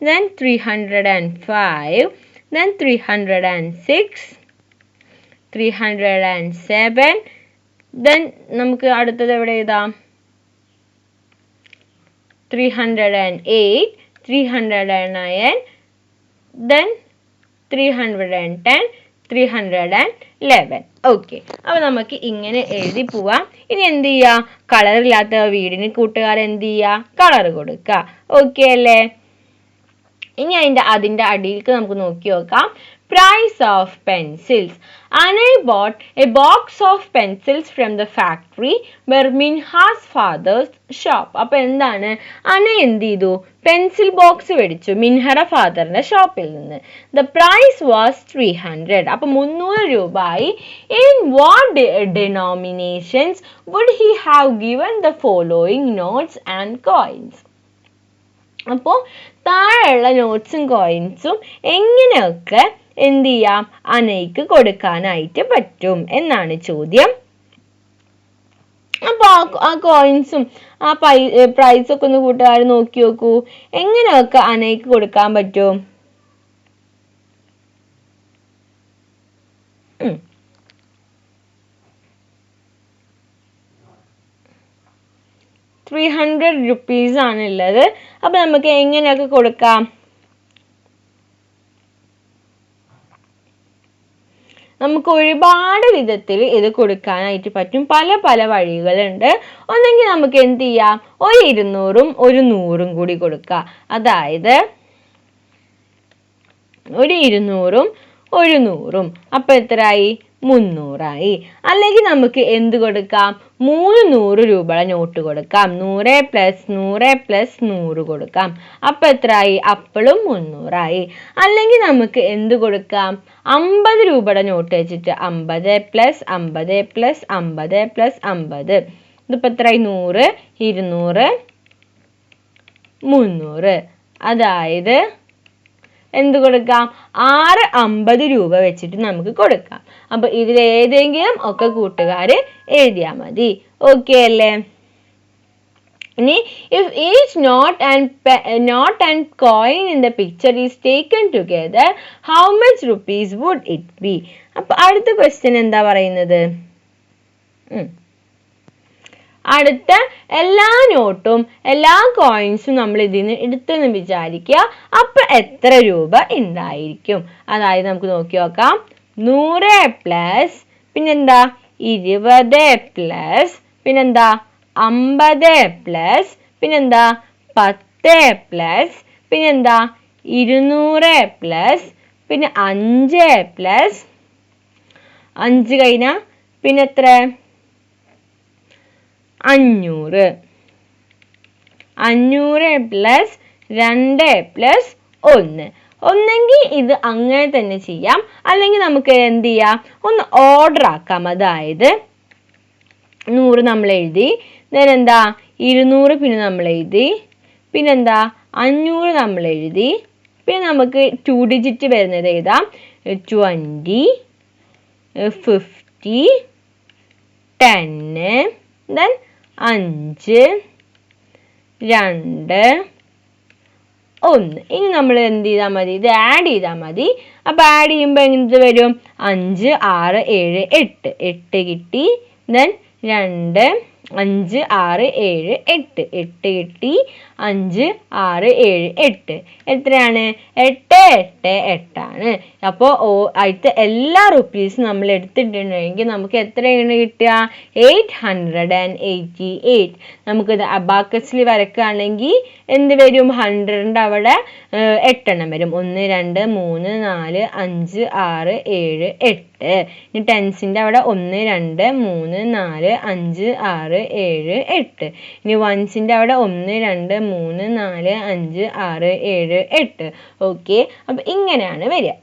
Then 305. Then 306. 307. Then നമുക്ക് അടുത്തത് എവിടെ എഴുതാം? 308. 309. Then 310. 311. ഓക്കെ. അപ്പൊ നമുക്ക് ഇങ്ങനെ എഴുതി പോവാം. ഇനി എന്ത് ചെയ്യാ? കളറില്ലാത്ത വീടിന് കൂട്ടുകാർ എന്ത് ചെയ്യാ? കളർ കൊടുക്കുക. ഓക്കെ അല്ലേ? ഇനി അതിന്റെ അടിയിലേക്ക് നമുക്ക് നോക്കി നോക്കാം. Price of pencils. Anay bought a box of pencils from the factory where Minha's father's shop. അപ്പോൾ എന്താണ്? അന എന്ത് ചെയ്തു? പെൻസിൽ ബോക്സ് മേടിച്ചു മിൻഹയുടെ ഫാദറിന്റെ ഷോപ്പിൽ നിന്ന്. The price was 300. അപ്പോൾ 300 രൂപയായി. In what denominations would he have given the following notes and coins? അപ്പോൾ താഴെയുള്ള നോട്ട്സും കോയിൻസും എങ്ങനെയൊക്കെ എന്ത് ചെയ്യാം? അനയ്ക്ക് കൊടുക്കാനായിട്ട് പറ്റും എന്നാണ് ചോദ്യം. അപ്പൊ ആ കോയിൻസും ആ പ്രൈസൊക്കെ ഒന്ന് കൂട്ടുകാർ നോക്കി നോക്കൂ. എങ്ങനെയൊക്കെ അനയ്ക്ക് കൊടുക്കാൻ പറ്റും? 300 rupees ആണുള്ളത്. അപ്പം നമുക്ക് എങ്ങനെയൊക്കെ കൊടുക്കാം? നമുക്ക് ഒരുപാട് വിധത്തിൽ ഇത് കൊടുക്കാനായിട്ട് പറ്റും. പല പല വഴികളുണ്ട്. ഒന്നെങ്കിൽ നമുക്ക് എന്ത് ചെയ്യാം, ഒരു 200ഉം ഒരു 100ഉം കൂടി കൊടുക്കാം. അതായത് ഒരു 200ഉം ഒരു 100ഉം. അപ്പം എത്രയായി? 300ആയി. അല്ലെങ്കിൽ നമുക്ക് എന്ത് കൊടുക്കാം, 3 100 രൂപയുടെ നോട്ട് കൊടുക്കാം. 100 + 100 + 100 കൊടുക്കാം. അപ്പം എത്രയായി? അപ്പോഴും 300ആയി. അല്ലെങ്കിൽ നമുക്ക് എന്ത് കൊടുക്കാം, 50 രൂപയുടെ നോട്ട് വെച്ചിട്ട് 50 + 50 + 50 + 50. ഇതിപ്പോൾ എത്രയായി? 100 200 300. അതായത് എന്ത് കൊടുക്കാം, 6 50 രൂപ വെച്ചിട്ട് നമുക്ക് കൊടുക്കാം. അപ്പൊ ഇതിലേതെങ്കിലും ഒക്കെ കൂട്ടുകാർ എഴുതിയാൽ മതി. ഓക്കെ അല്ലേ? ഇനി if each note and coin in the picture is taken together, how much rupees would it be? അപ്പൊ അടുത്ത ക്വസ്റ്റ്യൻ എന്താ പറയുന്നത്? അടുത്ത എല്ലാ നോട്ടും എല്ലാ കോയിൻസും നമ്മൾ ഇതിന് എടുത്തെന്ന് വിചാരിക്കുക. അപ്പൊ എത്ര രൂപ ഉണ്ടായിരിക്കും? അതായത് നമുക്ക് നോക്കി നോക്കാം. 100 പ്ലസ് പിന്നെന്താ 20 പ്ലസ് പിന്നെന്താ 50 പ്ലസ് പിന്നെന്താ 10 പ്ലസ് പിന്നെന്താ 200 പ്ലസ് പിന്നെ 5 പ്ലസ് 5 കഴിഞ്ഞാൽ പിന്നെ എത്ര? 500. 500 പ്ലസ് 2 പ്ലസ് 1. ഒന്നെങ്കിൽ ഇത് അങ്ങനെ തന്നെ ചെയ്യാം, അല്ലെങ്കിൽ നമുക്ക് എന്ത് ചെയ്യാം, ഒന്ന് ഓർഡർ ആക്കാം. അതായത് 100 നമ്മൾ എഴുതി, എന്താ 200 പിന്നെ നമ്മൾ എഴുതി, പിന്നെന്താ 500 നമ്മൾ എഴുതി, പിന്നെ നമുക്ക് 2 ഡിജിറ്റ് വരുന്നത് എഴുതാം. 20 50 10 then 5 2 1. ഇനി നമ്മൾ എന്ത് ചെയ്താൽ മതി, ഇത് ആഡ് ചെയ്താൽ മതി. അപ്പോൾ ആഡ് ചെയ്യുമ്പോൾ എന്ത് വരും? 5 6 7 8 8 കിട്ടി. ദെൻ 2 5 6 7 8 8 കിട്ടി. 5 6 7 8 എത്രയാണ്? 8 8 8 ആണ്. അപ്പോൾ അടുത്ത എല്ലാ റുപ്പീസും നമ്മൾ എടുത്തിട്ടുണ്ടെങ്കിൽ നമുക്ക് എത്രയാണ് കിട്ടുക? 888. നമുക്കിത് അബാക്കസിൽ വരക്കുകയാണെങ്കിൽ എന്ത് വരും? 100ൻ്റെ അവിടെ 8 എണ്ണം വരും. 1 2 3 4 5 6 7 8. ഇനി ടെൻസിൻ്റെ അവിടെ 1 2 3 4 5 6 7 8. ഇനി വൺസിൻ്റെ അവിടെ 1 2 3 4 5 6 7 8. ഓക്കെ, അപ്പം ഇങ്ങനെയാണ് വരിക.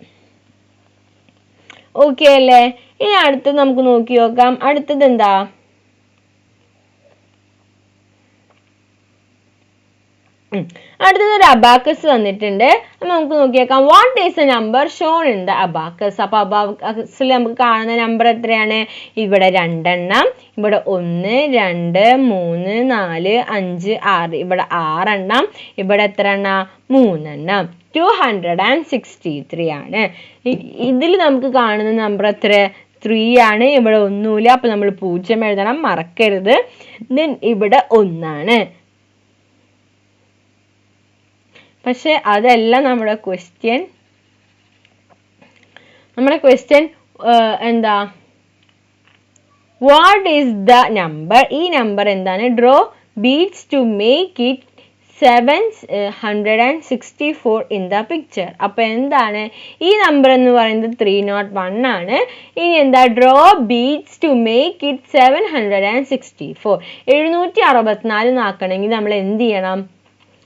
ഓക്കെ അല്ലേ? ഇനി അടുത്തത് നമുക്ക് നോക്കി നോക്കാം. അടുത്തത് എന്താ? അടുത്തത് ഒരു അബാക്കസ് വന്നിട്ടുണ്ട്. നമുക്ക് നോക്കിയേക്കാം. What is a number shown in the abacus? അപ്പൊ അബാക്കസിൽ നമുക്ക് കാണുന്ന നമ്പർ എത്രയാണ്? ഇവിടെ 2 എണ്ണം, ഇവിടെ 1 2 3 4 5 6, ഇവിടെ 6 എണ്ണം, ഇവിടെ എത്ര എണ്ണം? 3 എണ്ണം. 263 ആണ്. ഇതിൽ നമുക്ക് കാണുന്ന നമ്പർ എത്ര? 3 ആണ്. ഇവിടെ ഒന്നുമില്ല, അപ്പൊ നമ്മൾ 0 എഴുതണം, മറക്കരുത്. ദെൻ ഇവിടെ 1 ആണ്. പക്ഷെ അതല്ല നമ്മുടെ ക്വസ്റ്റ്യൻ. നമ്മുടെ ക്വസ്റ്റ്യൻ എന്താ? What is the number? ഈ നമ്പർ എന്താണ്? Draw beads to make it 764 in the picture. അപ്പൊ എന്താണ് ഈ നമ്പർ എന്ന് പറയുന്നത്? 301 ആണ്. ഇനി എന്താ? Draw beads to make it 764. 764 ആക്കണമെങ്കിൽ നമ്മൾ എന്ത് ചെയ്യണം?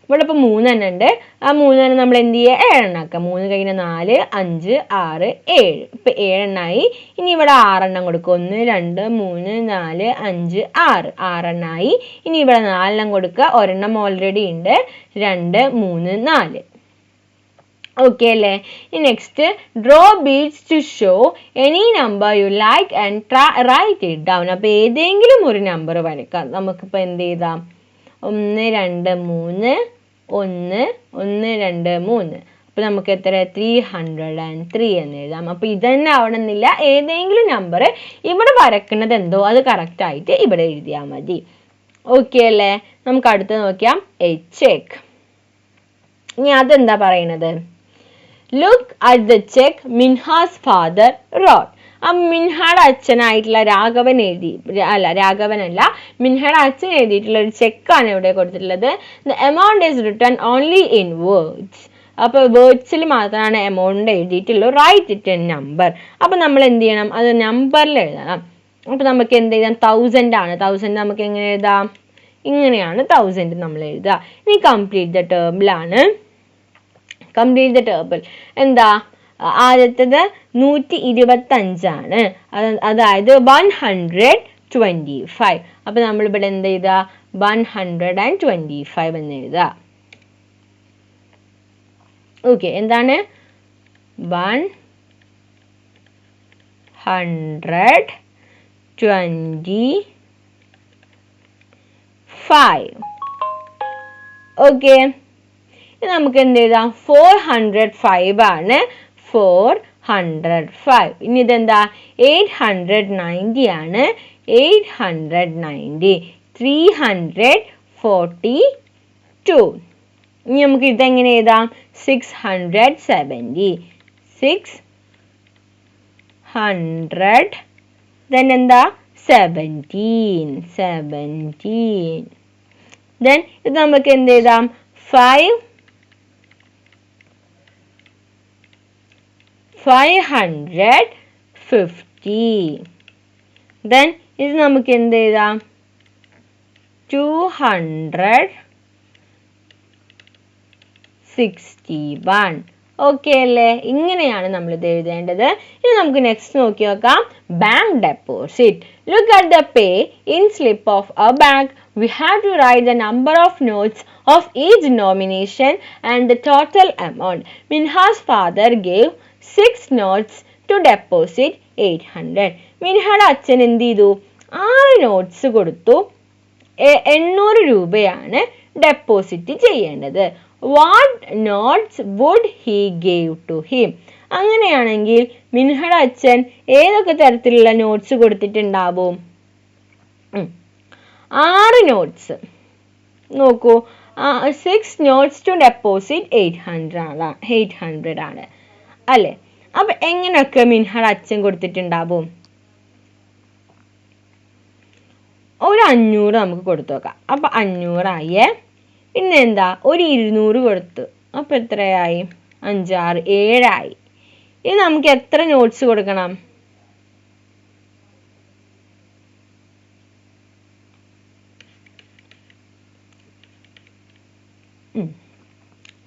ഇവിടെ ഇപ്പോൾ 3 എണ്ണം ഉണ്ട്. ആ 3 എണ്ണം നമ്മൾ എന്ത് ചെയ്യുക? 7 എണ്ണാക്കാം. 3 കഴിഞ്ഞാൽ 4 5 6 7. ഇപ്പം 7 എണ്ണമായി. ഇനി ഇവിടെ 6 എണ്ണം കൊടുക്കുക. 1 2 3 4 5 6 6 എണ്ണമായി. ഇനി ഇവിടെ 4 എണ്ണം കൊടുക്കുക. ഒരെണ്ണം ഓൾറെഡി ഉണ്ട്. 2 3 4. ഓക്കെ അല്ലേ? ഇനി next, draw beads to show any number you like and write it down. അപ്പോൾ ഏതെങ്കിലും ഒരു നമ്പർ വരയ്ക്കാം. നമുക്കിപ്പോൾ എന്ത് ചെയ്താം? 1 2 3 1 1 2 3. അപ്പോൾ നമുക്ക് എത്ര? 303 എന്ന് എഴുതാം. അപ്പോൾ ഇതന്നെ ആവണമെന്നില്ല, ഏതെങ്കിലും നമ്പർ ഇവിടെ വരക്കുന്നത് എന്തോ അത് കറക്റ്റായിട്ട് ഇവിടെ എഴുതിയാൽ മതി. ഓക്കെ അല്ലേ? നമുക്ക് അടുത്ത് നോക്കിയാം എ ചെക്ക്. ഇനി അതെന്താ പറയണത്? Look at the check Minha's father wrote. മിൻഹയുടെ അച്ഛനായിട്ടുള്ള മിൻഹയുടെ അച്ഛൻ എഴുതിയിട്ടുള്ള ഒരു ചെക്കാണ് ഇവിടെ കൊടുത്തിട്ടുള്ളത്. The amount is written only in words. അപ്പൊ വേർഡ്സിൽ മാത്രമാണ് എമൗണ്ട് എഴുതിയിട്ടുള്ളൂ. Write it in number. അപ്പൊ നമ്മൾ എന്ത് ചെയ്യണം? അത് നമ്പറിൽ എഴുതണം. അപ്പൊ നമുക്ക് എന്ത് ചെയ്യാം? 1000 ആണ്. 1000 നമുക്ക് എങ്ങനെ എഴുതാം? ഇങ്ങനെയാണ് 1000 നമ്മൾ എഴുതുക. ഇനി കംപ്ലീറ്റ് ദ ടേബിളാണ്. കംപ്ലീറ്റ് ദ ടേബിൾ എന്താ? ആദ്യത്തേത് 125 ആണ്. അതായത് 125. അപ്പൊ നമ്മൾ ഇവിടെ എന്ത് ചെയ്താ? 125 എന്ന് എഴുതുക. ഓക്കെ, എന്താണ്? 125. ഓക്കെ, നമുക്ക് എന്ത് എഴുതാം? 405 ആണ്. 405. ഇനി ഇതെന്താ? 890 ആണ്. 890. 342. ഇനി നമുക്ക് ഇതെങ്ങനെ എഴുതാം? 670. 600. then എന്താ? 17. then ഇത് നമുക്ക് എന്ത് എഴുതാം? 550. then ഇത് നമുക്ക് എന്ത് എഴുതാം? 261. ഓക്കെ അല്ലേ? ഇങ്ങനെയാണ് നമ്മൾ ഇത് എഴുതേണ്ടത്. ഇനി നമുക്ക് നെക്സ്റ്റ് നോക്കി നോക്കാം. Bank deposit. Look at the pay in slip of A bank. We have to write the number of notes of each denomination and the total amount. Minha's father gave 6 notes to deposit 800. മിൻഹയുടെ അച്ഛൻ എന്ത് ചെയ്തു? 6 notes കൊടുത്തു. 800 രൂപയാണ് deposit ചെയ്യേണ്ടത്. What notes would he gave to him? അങ്ങനെയാണെങ്കിൽ മിൻഹയുടെ അച്ഛൻ ഏതൊക്കെ തരത്തിലുള്ള നോട്ട്സ് കൊടുത്തിട്ടുണ്ടാവും? 6 നോട്ട്സ്. നോക്കൂ, 6 നോട്ട്സ് ടു ഡെപ്പോസിറ്റ് 800 ആണ് അല്ലേ? അപ്പൊ എങ്ങനെയൊക്കെ മിൻഹയുടെ അച്ഛൻ കൊടുത്തിട്ടുണ്ടാവും? ഒരു 500 നമുക്ക് കൊടുത്തു നോക്കാം. അപ്പൊ 500 ആയേ. പിന്നെ എന്താ? ഒരു 200 കൊടുത്തു. അപ്പൊ എത്രയായി? 5, 6, 7 ആയി. ഇനി നമുക്ക് എത്ര നോട്ട്സ് കൊടുക്കണം?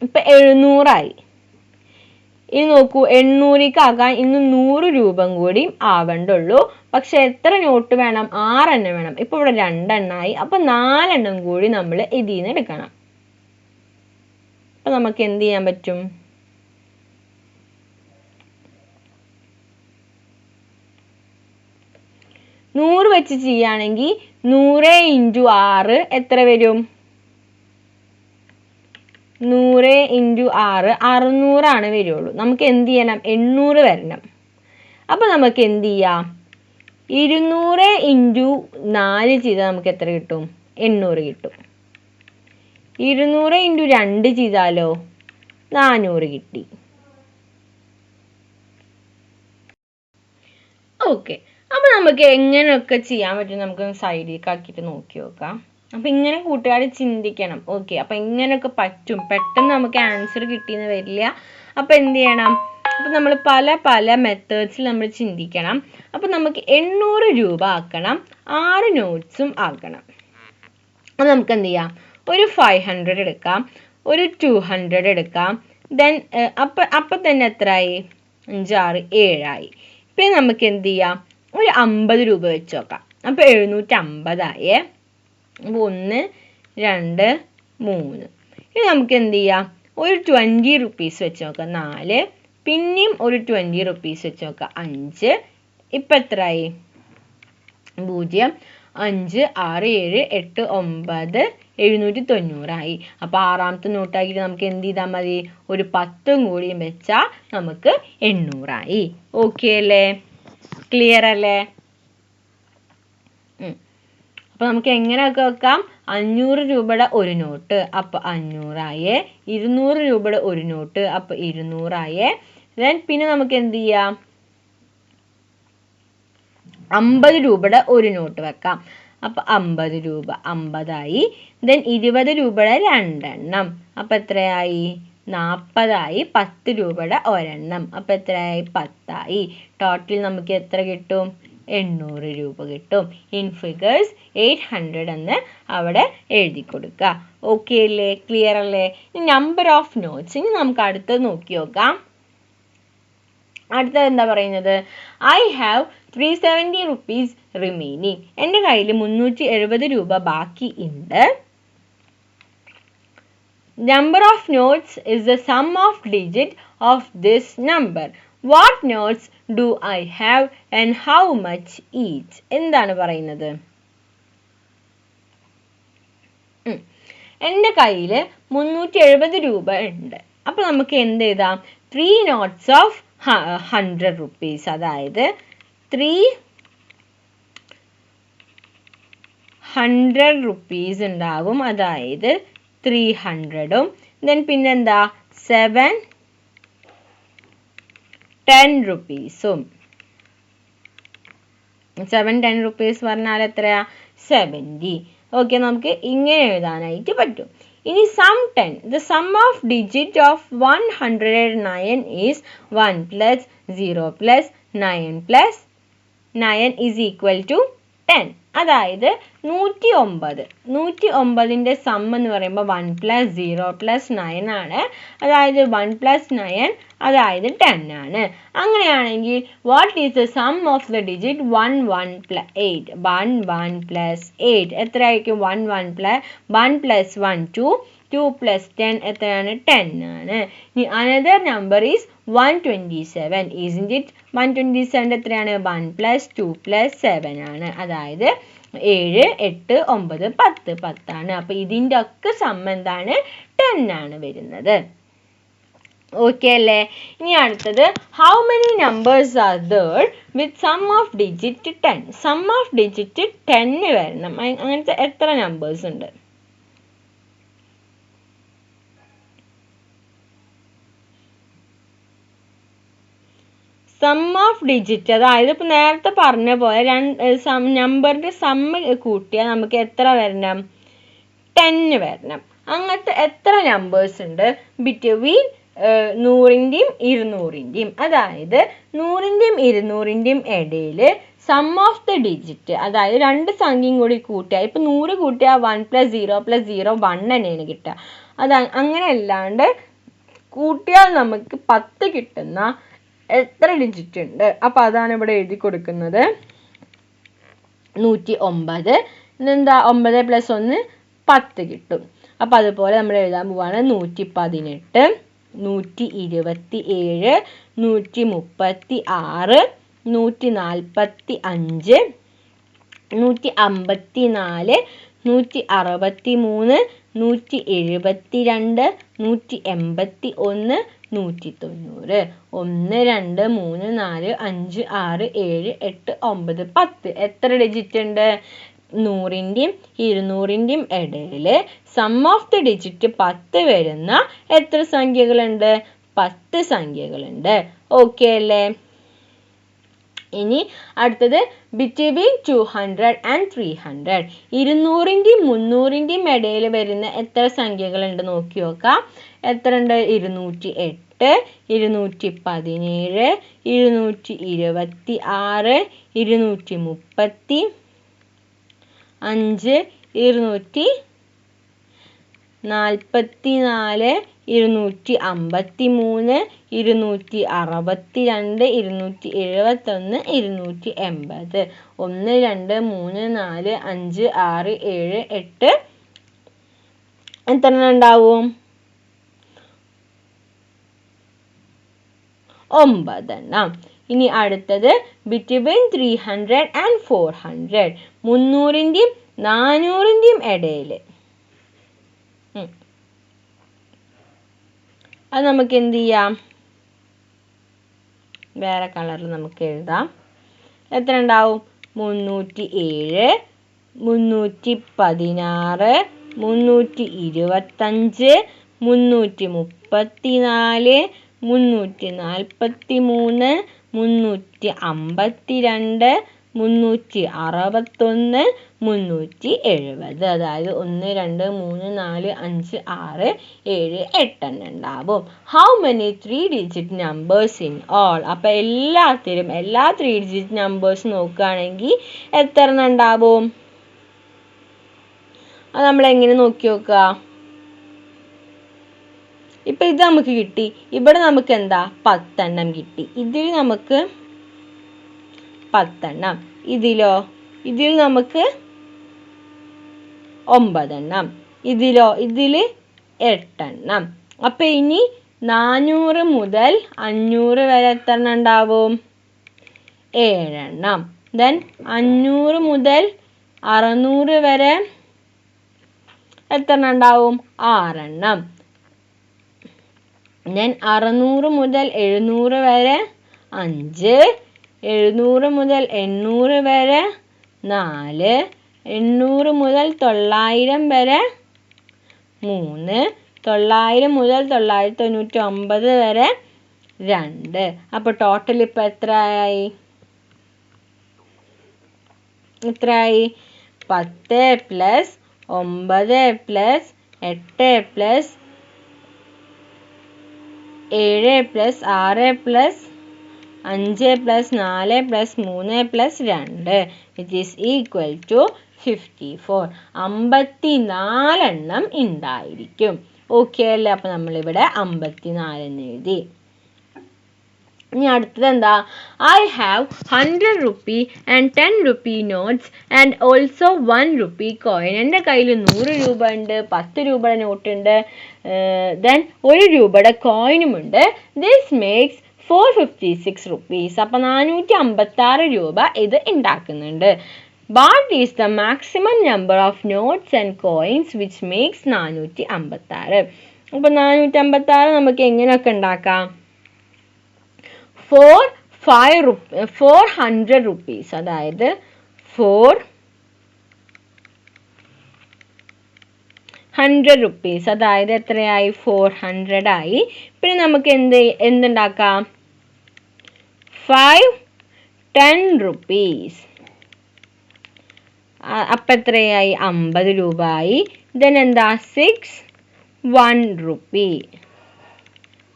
ഇപ്പൊ 700 ആയി. ഇനി നോക്കൂ, 800 ആക്കാൻ ഇന്ന് 100 രൂപ കൂടി ആവണ്ടുള്ളൂ. പക്ഷെ എത്ര നോട്ട് വേണം? 6 എണ്ണം വേണം. ഇപ്പൊ ഇവിടെ 2 എണ്ണമായി. അപ്പൊ 4 എണ്ണം കൂടി നമ്മൾ ഇതിൽ നിന്ന് എടുക്കണം. അപ്പൊ നമുക്ക് എന്ത് ചെയ്യാൻ പറ്റും? നൂറ് വെച്ച് ചെയ്യുകയാണെങ്കിൽ 100 × 6 എത്ര വരും? 100 × 6 600 ആണ് വരുള്ളൂ. നമുക്ക് എന്ത് ചെയ്യണം? 800 വരണം. അപ്പൊ നമുക്ക് എന്ത് ചെയ്യാം? 200 × 4 ചെയ്താൽ നമുക്ക് എത്ര കിട്ടും? 800 കിട്ടും. 200 × 2 ചെയ്താലോ? 400 കിട്ടി. ഓക്കെ, അപ്പൊ നമുക്ക് എങ്ങനെയൊക്കെ ചെയ്യാൻ പറ്റും? നമുക്ക് സൈഡിലേക്ക് ആക്കിയിട്ട് നോക്കി നോക്കാം. അപ്പൊ ഇങ്ങനെ കൂട്ടുകാർ ചിന്തിക്കണം. ഓക്കെ, അപ്പൊ ഇങ്ങനെയൊക്കെ പറ്റും. പെട്ടെന്ന് നമുക്ക് ആൻസർ കിട്ടിയെന്ന് വരില്ല. അപ്പൊ എന്ത് ചെയ്യണം? അപ്പൊ നമ്മൾ പല മെത്തേഡ്സിൽ നമ്മൾ ചിന്തിക്കണം. അപ്പൊ നമുക്ക് 800 രൂപ ആക്കണം, 6 നോട്ട്സും ആക്കണം. അപ്പൊ നമുക്ക് എന്ത് ചെയ്യാം? ഒരു 500 എടുക്കാം, ഒരു 200 എടുക്കാം. ദെൻ അപ്പൊ തന്നെ എത്രയായി? 5, 6, 7 ആയി. പിന്നെ നമുക്ക് എന്ത് ചെയ്യാം? ഒരു 50 രൂപ വെച്ച് നോക്കാം. അപ്പൊ 750 ആയേ. 1, 2, 3. ഇനി നമുക്ക് എന്ത് ചെയ്യാം? ഒരു 20 റുപ്പീസ് വെച്ച് നോക്കാം. 4. പിന്നെയും ഒരു 20 റുപ്പീസ് വെച്ച് നോക്കാം. 5. ഇപ്പം എത്രയായി? 0, 5, 6, 7, 8, 9, 790 ആയി. അപ്പോൾ 6ാമത്തെ നോട്ടാക്കിയിട്ട് നമുക്ക് എന്ത് ചെയ്താൽ മതി? ഒരു 10 കൂടിയും വെച്ചാൽ നമുക്ക് 800 ആയി. ഓക്കെ അല്ലേ? ക്ലിയർ അല്ലേ? അപ്പോൾ നമുക്ക് എങ്ങനെയൊക്കെ വെക്കാം? 500 രൂപയുടെ ഒരു നോട്ട്, അപ്പോൾ 500 ആയേ. 200 രൂപയുടെ ഒരു നോട്ട്, അപ്പോൾ 200 ആയേ. ദെൻ പിന്നെ നമുക്ക് എന്ത് ചെയ്യാം? 50 രൂപയുടെ ഒരു നോട്ട് വെക്കാം, അപ്പോൾ 50 രൂപ 50 ആയി. ദെൻ 20 രൂപയുടെ രണ്ടെണ്ണം, അപ്പോൾ എത്രയായി? 40 ആയി. 10 രൂപയുടെ ഒരെണ്ണം, അപ്പോൾ എത്രയായി? 10 ആയി. ടോട്ടൽ നമുക്ക് എത്ര കിട്ടും? 800 രൂപ കിട്ടും. ഇൻ ഫിഗേഴ്സ് 800 എന്ന് അവിടെ എഴുതി കൊടുക്കുക. ഓക്കെ അല്ലേ? ക്ലിയർ അല്ലേ? Number of notes. ഇനി നമുക്ക് അടുത്തത് നോക്കി നോക്കാം. അടുത്തത് എന്താ പറയുന്നത്? I have 370 rupees remaining. എൻ്റെ കയ്യിൽ 370 രൂപ ബാക്കി ഉണ്ട്. Number of notes is the sum of digit of this number. What notes do I have and how much each? എന്താണ് പറയുന്നത്? എൻ്റെ കയ്യിൽ 370 രൂപ ഉണ്ട്. അപ്പോൾ നമുക്ക് എന്ത് എഴുതാം? 3 notes of 100 rupees. അതായത് 300 rupees ഉണ്ടാവും. അതായത് 300ഉം ദെൻ പിന്നെന്താ 710 rupeesഉം. 710 rupees പറഞ്ഞാൽ എത്രയാ? 70. ഓക്കെ, നമുക്ക് ഇങ്ങനെ എഴുതാനായിട്ട് പറ്റും. ഇനി some 10. The sum of digit of 109 is 1 plus 0 plus 9 plus 9 is equal to 10. അതായത് 109. 109ൻ്റെ സം എന്ന് പറയുമ്പോൾ 1 plus 0 plus 9 ആണ്. അതായത് 1 plus 9 അതായത് 10 ആണ്. അങ്ങനെയാണെങ്കിൽ what is the sum of the digit 1 plus 8? 1 plus 8 എത്രയായിരിക്കും? 1 plus 1 2 plus 10 എത്രയാണ്? 10 ആണ്. ഇനി another number is 127. Isn't it? 127 എത്രയാണ്? 1 plus 2 plus 7 ആണ്. അതായത് 7 8 9 10 10 ആണ്. അപ്പോൾ ഇതിൻ്റെ ഒക്കെ സം എന്താണ്? 10 ആണ് വരുന്നത്. ഓക്കെ അല്ലേ? ഇനി അടുത്തത് how many numbers are there with sum of digit 10? Sum of digit 10 വരണം. അങ്ങനത്തെ എത്ര നമ്പേഴ്സ് ഉണ്ട്? സം ഓഫ് ഡിജിറ്റ്, അതായത് ഇപ്പോൾ നേരത്തെ പറഞ്ഞ പോലെ നമ്പറിൻ്റെ സമ്മ് കൂട്ടിയാൽ നമുക്ക് എത്ര വരണം? 10 വരണം. അങ്ങനത്തെ എത്ര നമ്പേഴ്സ് ഉണ്ട് ബിറ്റ്വീൻ 100ൻ്റെയും 200ൻ്റെയും? അതായത് 100ൻ്റെയും 200ൻ്റെയും ഇടയിൽ സം ഓഫ് ദ ഡിജിറ്റ്, അതായത് രണ്ട് സംഖ്യയും കൂടി കൂട്ടിയാൽ, ഇപ്പോൾ 100 കൂട്ടിയാൽ 1 plus 0 plus 0 1 തന്നെയാണ് കിട്ടുക. അങ്ങനെ അല്ലാണ്ട് കൂട്ടിയാൽ നമുക്ക് 10 കിട്ടുന്ന എത്ര ഡിജിറ്റ് ഉണ്ട്? അപ്പോൾ അതാണ് ഇവിടെ എഴുതി കൊടുക്കുന്നത്. 109. ഇതെന്താ? 9 plus 1 10 കിട്ടും. അപ്പോൾ അതുപോലെ നമ്മൾ എഴുതാൻ പോവാണ് 118, 127, 136, 145, 154, 163, 172, 181, 190. 1 2 3 4 5 6 7 8 9 10. എത്ര ഡിജിറ്റ് ഉണ്ട്? 100ൻ്റെയും 200ൻ്റെയും ഇടയിൽ സം ഓഫ് ദി ഡിജിറ്റ് 10 വരുന്ന എത്ര സംഖ്യകളുണ്ട്? 10 സംഖ്യകളുണ്ട്. ഓക്കെ അല്ലേ? ഇനി അടുത്തത് ബിറ്റ്വീൻ 200 and 300. 200ൻ്റെയും 300ൻ്റെയും ഇടയിൽ വരുന്ന എത്ര സംഖ്യകളുണ്ട് നോക്കി നോക്കാം. എത്ര ഉണ്ട്? 208, 217, 226, 235, 244, 253, 262, 262, 271, 280. 1 2 3 4 5 6 7 8 എത്ര ഉണ്ടാവും? 9 എണ്ണം. ഇനി അടുത്തത് ബിറ്റ്വീൻ 300 and 400. 300ൻ്റെയും 400ൻ്റെയും ഇടയിൽ. അത് നമുക്ക് എന്ത് ചെയ്യാം? വേറെ കളറിൽ നമുക്ക് എഴുതാം. എത്ര ഉണ്ടാവും? 307, 316, 325, 334, 343, 352, 361, 370. അതായത് 1, 2, 3, 4, 5, 6, 7, 8 എണ്ണം ഉണ്ടാവും. How many 3-digit numbers in all? അപ്പം എല്ലാ 3-digit നമ്പേഴ്സ് നോക്കുകയാണെങ്കിൽ എത്ര എണ്ണം ഉണ്ടാവും? അത് നമ്മളെങ്ങനെ നോക്കി നോക്കുക? ഇപ്പം ഇത് നമുക്ക് കിട്ടി. ഇവിടെ നമുക്ക് എന്താ 10 എണ്ണം കിട്ടി. ഇതിൽ നമുക്ക് 10 എണ്ണം. ഇതിൽ നമുക്ക് 9 എണ്ണം. ഇതിൽ 8 എണ്ണം. അപ്പം ഇനി 400 മുതൽ 500 വരെ എത്ര എണ്ണം ഉണ്ടാവും? 7 എണ്ണം. ദെൻ 500 മുതൽ 600 വരെ എത്ര എണ്ണം ഉണ്ടാവും? 6 എണ്ണം. ദെൻ 600 മുതൽ 700 വരെ 5, 700 മുതൽ 800 വരെ 4, 800 മുതൽ 900 വരെ 3, 900 മുതൽ 999 വരെ 2. അപ്പോൾ ടോട്ടൽ ഇപ്പം എത്രയായി? 10 plus 9 plus 8 plus 7 plus 6 plus 5 plus 4 plus 3 plus 2 it is equal to 54. 54 എണ്ണം ഉണ്ടായിരിക്കും. ഓക്കെ അല്ലേ? അപ്പം നമ്മളിവിടെ 54 എന്ന് എഴുതി. ഇനി അടുത്തത് എന്താ? I have 100 rupee and 10 rupee notes and also 1 rupee coin. എൻ്റെ കയ്യിൽ 100 രൂപ ഉണ്ട്, 10 രൂപയുടെ നോട്ട് ഉണ്ട്, ദെൻ 1 രൂപയുടെ കോയിനും ഉണ്ട്. This makes 456 rupees. അപ്പം 456 രൂപ ഇത് ഉണ്ടാക്കുന്നുണ്ട്. What is the maximum number of notes and coins which makes 456? അപ്പം 456 നമുക്ക് എങ്ങനെയൊക്കെ ഉണ്ടാക്കാം? 400 rupees, അതായത് 400 rupees, അതായത് എത്രയായി? 400 ആയി. പിന്നെ നമുക്ക് എന്തുണ്ടാക്കാം? 10 rupees. അപ്പം എത്രയായി? 50 രൂപ ആയി. ദെൻ എന്താ? 1 rupee.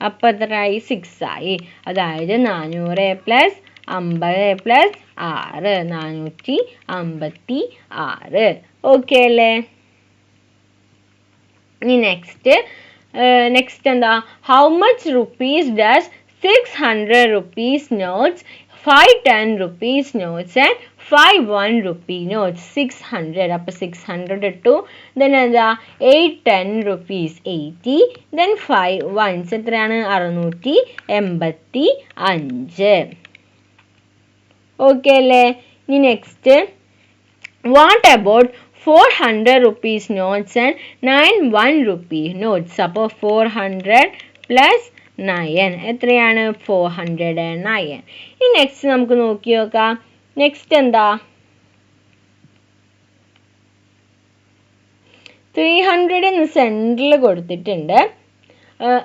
അപ്പം എത്രയായി? 6 ആയി. അതായത് 400 പ്ലസ് 50 പ്ലസ് 6, 456. ഓക്കെ അല്ലേ? ഇനി നെക്സ്റ്റ് എന്താ? How much rupees does 600 rupees notes, 5 10 rupees notes and 5 1 rupee notes? 600. അപ്പം 600 ഇട്ടു. ദെൻ എന്താ? 8 10 rupees 80. ദെൻ 5 1s എത്രയാണ്? 685. ഓക്കെ അല്ലേ? ഇനി next, what about 400 rupees notes and 9 1 rupee notes? അപ്പോൾ 400 പ്ലസ് 9 എത്രയാണ്? 409. ഇനി നെക്സ്റ്റ് നമുക്ക് നോക്കി നോക്കാം. നെക്സ്റ്റ് എന്താ? 300 എന്ന് സെൻറ്ററിൽ കൊടുത്തിട്ടുണ്ട്.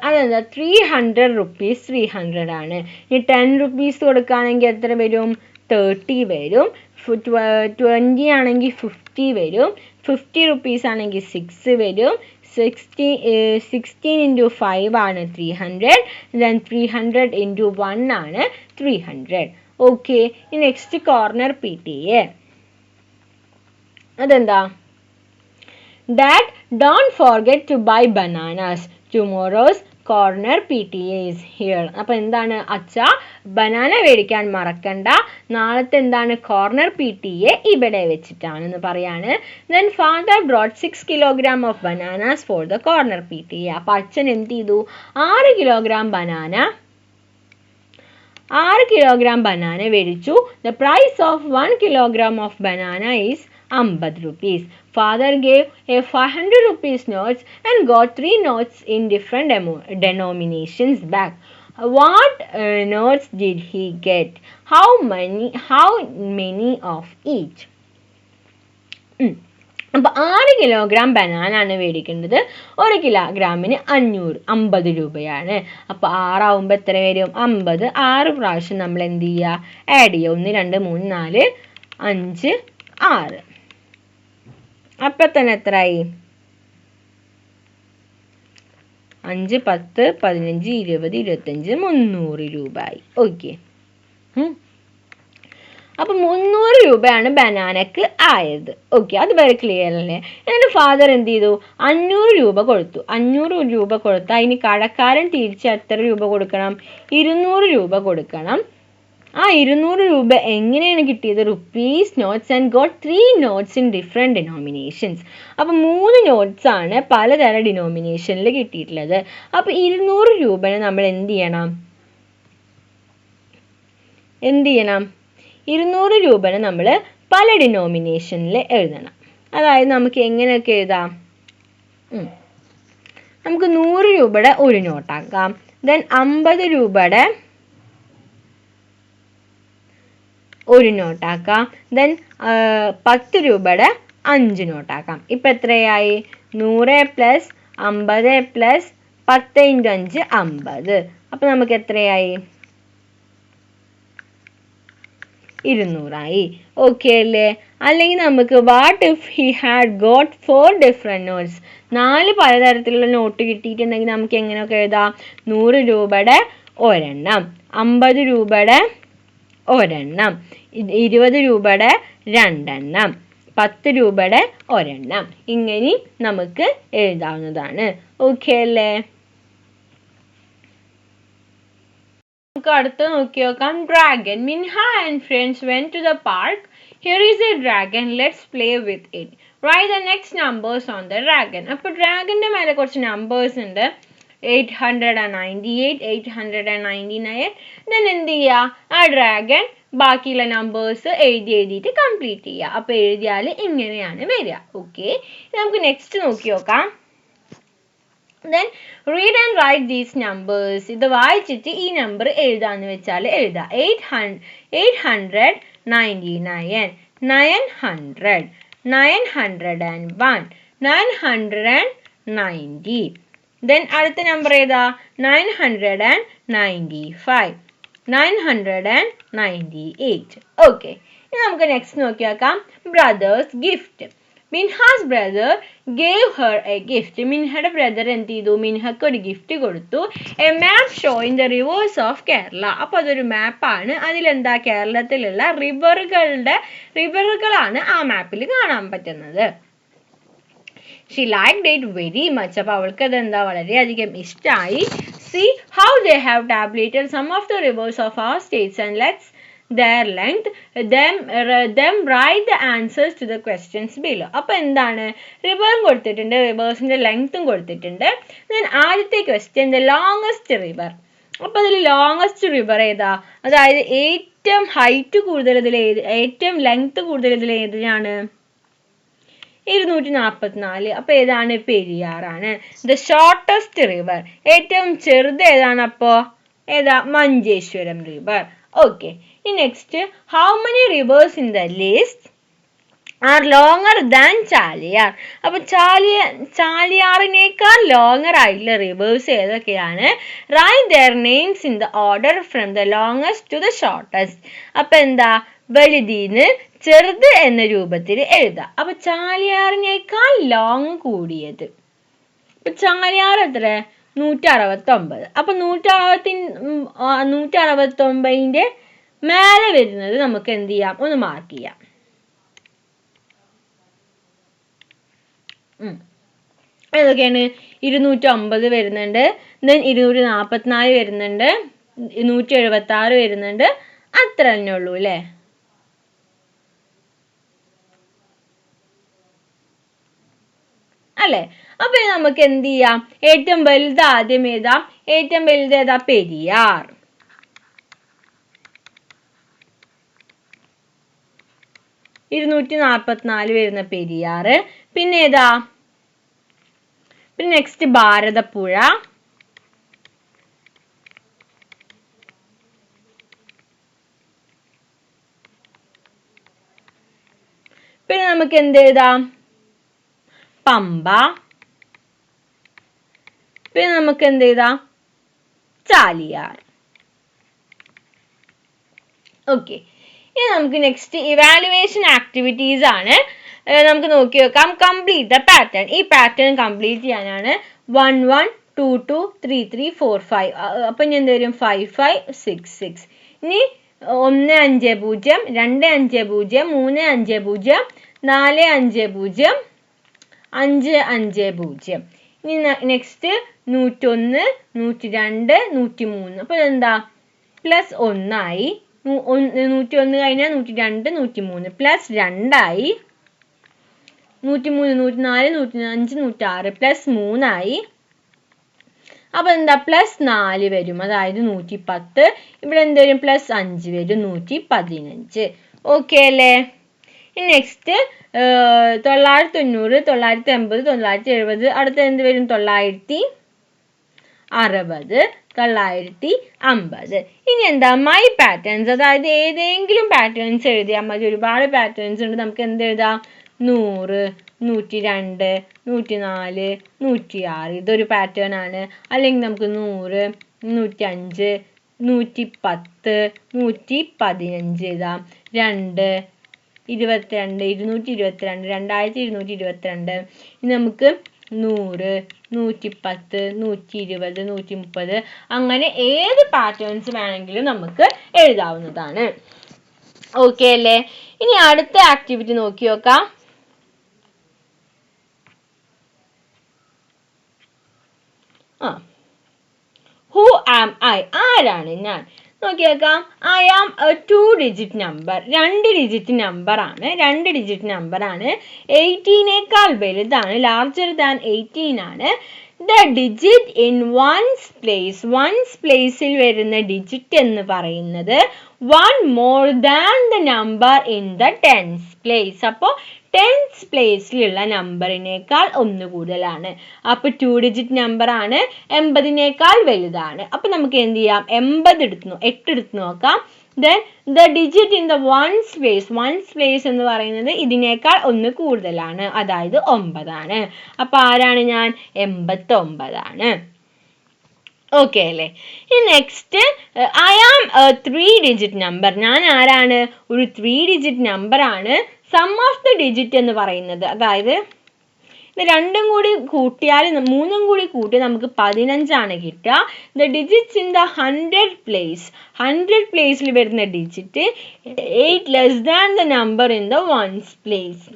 അതെന്താ? 300 rupees 300 ആണ്. ഇനി 10 rupees കൊടുക്കുകയാണെങ്കിൽ എത്ര വരും? 30 വരും. 20 ആണെങ്കിൽ 50 വരും. 50 rupees ആണെങ്കിൽ 6 വരും. 16 into 5 ആണ് 300. ദെൻ 300 into 1 ആണ് 300. ഓക്കെ. ഇനി നെക്സ്റ്റ് കോർണർ PTA. അതെന്താ? Dad, don't forget to buy bananas. Tomorrow's corner PTA is here. അപ്പം എന്താണ്? അച്ഛ ബനാന മേടിക്കാൻ മറക്കണ്ട, നാളത്തെ എന്താണ്? കോർണർ PTA ഇവിടെ വെച്ചിട്ടാണെന്ന് പറയാണ്. Then father brought 6 kilogram of bananas for the corner PTA. അപ്പം അച്ഛൻ എന്ത് ചെയ്തു? 6 kilogram ബനാന മേടിച്ചു. The price of 1 kilogram of banana is 50 rupees. Father gave a 500 rupees notes and got 3 notes in different denominations back. What notes did he get? How many of each? അപ്പോൾ 6 kilogram banana ആണ് മേടിക്കേണ്ടത്. 1 കിലോഗ്രാമിന് 50 രൂപയാണ്. അപ്പോൾ 6 എത്ര വരും? 50. 6 പ്രാവശ്യം നമ്മൾ എന്ത് ചെയ്യുക? ആഡ് ചെയ്യുക. 1 2 3 4 5 6. അപ്പം തന്നെ എത്രയായി? 5 10 15 20 25 300 രൂപയായി. ഓക്കെ. അപ്പം 300 രൂപയാണ് ബനാനക്ക് ആയത്. ഓക്കെ, അത് വെരി ക്ലിയർ അല്ലേ? എന്നിട്ട് ഫാദർ എന്ത് ചെയ്തു? 500 രൂപ കൊടുത്തു. 500 രൂപ കൊടുത്താൽ ഇനി കടക്കാരൻ തിരിച്ച് എത്ര രൂപ കൊടുക്കണം? 200 രൂപ കൊടുക്കണം. ആ 200 രൂപ എങ്ങനെയാണ് കിട്ടിയത്? Rupees notes and got 3 notes in different denominations. അപ്പം 3 നോട്ട്സ് ആണ് പലതരം ഡിനോമിനേഷനിൽ കിട്ടിയിട്ടുള്ളത്. അപ്പം 200 രൂപനെ നമ്മൾ എന്ത് ചെയ്യണം? 200 രൂപനെ നമ്മൾ പല ഡിനോമിനേഷനിൽ എഴുതണം. അതായത് നമുക്ക് എങ്ങനെയൊക്കെ എഴുതാം? നമുക്ക് 100 രൂപയുടെ ഒരു നോട്ടാക്കാം. ദെൻ 50 രൂപയുടെ ഒരു നോട്ടാക്കാം. ദെൻ 10 രൂപയുടെ 5 നോട്ടാക്കാം. ഇപ്പം എത്രയായി? 100 + 50 + 10 × 5 50. അപ്പം നമുക്ക് എത്രയായി? 200 ഓക്കെ അല്ലേ? അല്ലെങ്കിൽ നമുക്ക് what if he had got 4 different notes? 4 പലതരത്തിലുള്ള നോട്ട് കിട്ടിയിട്ടുണ്ടെങ്കിൽ നമുക്ക് എങ്ങനെയൊക്കെ എഴുതാം? 100 രൂപയുടെ ഒരെണ്ണം, 50 രൂപയുടെ ഒരെണ്ണം, 20 രൂപയുടെ 2 എണ്ണം, 10 രൂപയുടെ ഒരെണ്ണം, ഇങ്ങനെ നമുക്ക് എഴുതാവുന്നതാണ്. ഓക്കെ അല്ലേ? നമുക്ക് അടുത്ത് നോക്കി നോക്കാം. Dragon. Minha and friends went to the park. Here is a dragon. Let's play with it. Write the next numbers on the dragon. അപ്പോൾ ഡ്രാഗന്റെ മേലെ കുറച്ച് നമ്പേഴ്സ് ഉണ്ട്. 898, 899. ദെൻ എന്ത് ചെയ്യുക? ആ ഡ്രാഗൺ ബാക്കിയുള്ള നമ്പേഴ്സ് എഴുതിയിട്ട് കംപ്ലീറ്റ് ചെയ്യുക. അപ്പോൾ എഴുതിയാൽ ഇങ്ങനെയാണ് വരിക. ഓക്കെ, നമുക്ക് നെക്സ്റ്റ് നോക്കി നോക്കാം. Then read and write these numbers. ഇത് വായിച്ചിട്ട് ഈ നമ്പർ എഴുതാന്ന് വെച്ചാൽ എഴുതാം. 899, 900, 901, 990. Then അടുത്ത നമ്പർ ഏതാ? 995, 998. ഓക്കെ, ഇനി നമുക്ക് നെക്സ്റ്റ് നോക്കി നോക്കാം. Brother's gift. Minha's brother gave her a gift. മിൻഹയുടെ ബ്രദർ എന്ത് ചെയ്തു? മിൻഹക്ക് ഒരു ഗിഫ്റ്റ് കൊടുത്തു. A map showing the rivers of Kerala. അപ്പോൾ അതൊരു മാപ്പാണ്. അതിലെന്താ? കേരളത്തിലുള്ള റിവറുകളാണ് ആ മാപ്പിൽ കാണാൻ പറ്റുന്നത്. She liked it very much. അപ്പോൾ അവൾക്ക് അതെന്താ? വളരെയധികം ഇഷ്ടമായി. See how they have tabulated some of the rivers of our states and let's their length, them write the answers to the questions below. അപ്പോൾ എന്താണ്? റിവറും കൊടുത്തിട്ടുണ്ട്, റിവേഴ്സിൻ്റെ ലെങ്ത്തും കൊടുത്തിട്ടുണ്ട്. ദെൻ ആദ്യത്തെ ക്വസ്റ്റ്യൻ, ദ ലോങ്ങസ്റ്റ് റിവർ. അപ്പോൾ അതിൽ ലോങ്ങസ്റ്റ് റിവർ ഏതാ? അതായത് ഏറ്റവും ഹൈറ്റ് കൂടുതൽ ഏറ്റവും ലെങ്ത്ത് കൂടുതൽ ഏതിനാണ്? 244. അപ്പോൾ ഏതാണ്? പെരിയാറാണ്. ദ ഷോർട്ടസ്റ്റ് റിവർ, ഏറ്റവും ചെറുത് ഏതാണ്? അപ്പോൾ ഏതാ? മഞ്ചേശ്വരം റിവർ. ഓക്കെ, ഇനി next, how many rivers in the list are longer than Chaliyar. അപ്പോൾ ചാലിയാറിനേക്കാൾ ലോങ്ങർ ആയിട്ടുള്ള റിവേഴ്സ് ഏതൊക്കെയാണ്? Write their names in the order from the longest to the shortest. അപ്പം എന്താ? വലുതീന്ന് ചെറുത് എന്ന രൂപത്തിൽ എഴുതാം. അപ്പൊ ചാലിയാറിനേക്കാൾ ലോങ് കൂടിയത്. ഇപ്പൊ ചാലിയാർ എത്ര? 169. അപ്പൊ 169ന്റെ മേലെ വരുന്നത് നമുക്ക് എന്ത് ചെയ്യാം? ഒന്ന് മാർക്ക് ചെയ്യാം. ഏതൊക്കെയാണ്? 250 വരുന്നുണ്ട്, ദെൻ 244 വരുന്നുണ്ട്, 176 വരുന്നുണ്ട്. അത്ര തന്നെ ഉള്ളൂ അല്ലേ? അല്ലേ? അപ്പൊ നമുക്ക് എന്ത് ചെയ്യാം? ഏറ്റവും വലുത് ആദ്യം ഏതാ? ഏറ്റവും വലുത് ഏതാ? പെരിയാർ. 244 വരുന്ന പെരിയാർ. പിന്നെ ഏതാ? പിന്നെ നെക്സ്റ്റ് ഭാരതപ്പുഴ. പിന്നെ നമുക്ക് എന്ത് എഴുതാം? പമ്പ. പിന്നെ നമുക്ക് എന്ത് എഴുതാം? ചാലിയാർ. ഓക്കെ, ഇനി നമുക്ക് നെക്സ്റ്റ് ഇവാലുവേഷൻ ആക്ടിവിറ്റീസ് ആണ്. നമുക്ക് നോക്കി വെക്കാം. Complete the pattern. ഈ പാറ്റേൺ കംപ്ലീറ്റ് ചെയ്യാനാണ് 1 1 2 2 3 3 4 5. അപ്പൊ ഇനി എന്ത് വരും? 5 5 6 6. ഇനി 1 5 0 2 5 0 3 5 0 4 5 0 5 5 0. ഇനി നെക്സ്റ്റ് 101 102 103. അപ്പൊ എന്താ? പ്ലസ് 1 ആയി. 101 കഴിഞ്ഞാൽ 102 103 പ്ലസ് 2 ആയി. 103 104 105 106 പ്ലസ് 3 ആയി. അപ്പൊ എന്താ? പ്ലസ് 4 വരും, അതായത് 110. ഇവിടെ എന്ത് വരും? പ്ലസ് 5 വരും, 115. ഓക്കെ അല്ലേ? നെക്സ്റ്റ് 990 980 970. അടുത്ത എന്ത് വരും? 960 950. ഇനി എന്താ? മൈ പാറ്റേൺസ്, അതായത് ഏതെങ്കിലും പാറ്റേൺസ് എഴുതിയാൽ മതി. ഒരുപാട് പാറ്റേൺസ് ഉണ്ട്. നമുക്ക് എന്ത് എഴുതാം? 100 102 104 106. ഇതൊരു പാറ്റേൺ ആണ്. അല്ലെങ്കിൽ നമുക്ക് 100 105 110 115 എഴുതാം. 2 22 222 2222. ഇനി നമുക്ക് 100 110 120 130 അങ്ങനെ ഏത് പാറ്റേൺസ് വേണമെങ്കിലും നമുക്ക് എഴുതാവുന്നതാണ്. ഓക്കെ അല്ലേ? ഇനി അടുത്ത ആക്ടിവിറ്റി നോക്കി നോക്കാം. Who am I? ആരാണ് ഞാൻ? നോക്കി നോക്കാം. I am a 2 digit number. 2 digit number ആണ്. 2 ഡിജിറ്റ് നമ്പർ ആണ്. 18നേക്കാൾ വലുതാണ്. ലാർജർ ദാൻ 18 ആണ്. The digit in ones place. വൺസ് പ്ലേസിൽ വരുന്ന ഡിജിറ്റ് എന്ന് പറയുന്നത് 1 more than the number in the tens place. അപ്പോൾ ടെൻസ് പ്ലേസിലുള്ള നമ്പറിനേക്കാൾ 1 കൂടുതലാണ്. അപ്പൊ 2 ഡിജിറ്റ് നമ്പർ ആണ്. 80നേക്കാൾ വലുതാണ്. അപ്പൊ നമുക്ക് എന്ത് ചെയ്യാം? 8 എടുത്ത് നോക്കാം. Then the digit in the ones place. Ones place എന്ന് പറയുന്നത് ഇതിനേക്കാൾ 1 കൂടുതലാണ്, അതായത് 9 ആണ്. അപ്പൊ ആരാണ് ഞാൻ? 89 ആണ്. ഓക്കെ അല്ലേ? ഈ next I am a 3 digit number. ഞാൻ ആരാണ്? ഒരു 3 ഡിജിറ്റ് നമ്പർ ആണ്. സം ഓഫ് ദ ഡിജിറ്റ് എന്ന് പറയുന്നത്, അതായത് ഇത് 2ഉം കൂടി കൂട്ടിയാൽ 3ഉം കൂടി കൂട്ടി നമുക്ക് 15 ആണ് കിട്ടുക. The digits in the 100 place. 100 പ്ലേസിൽ വരുന്ന digit 8 less than the number in the ones place.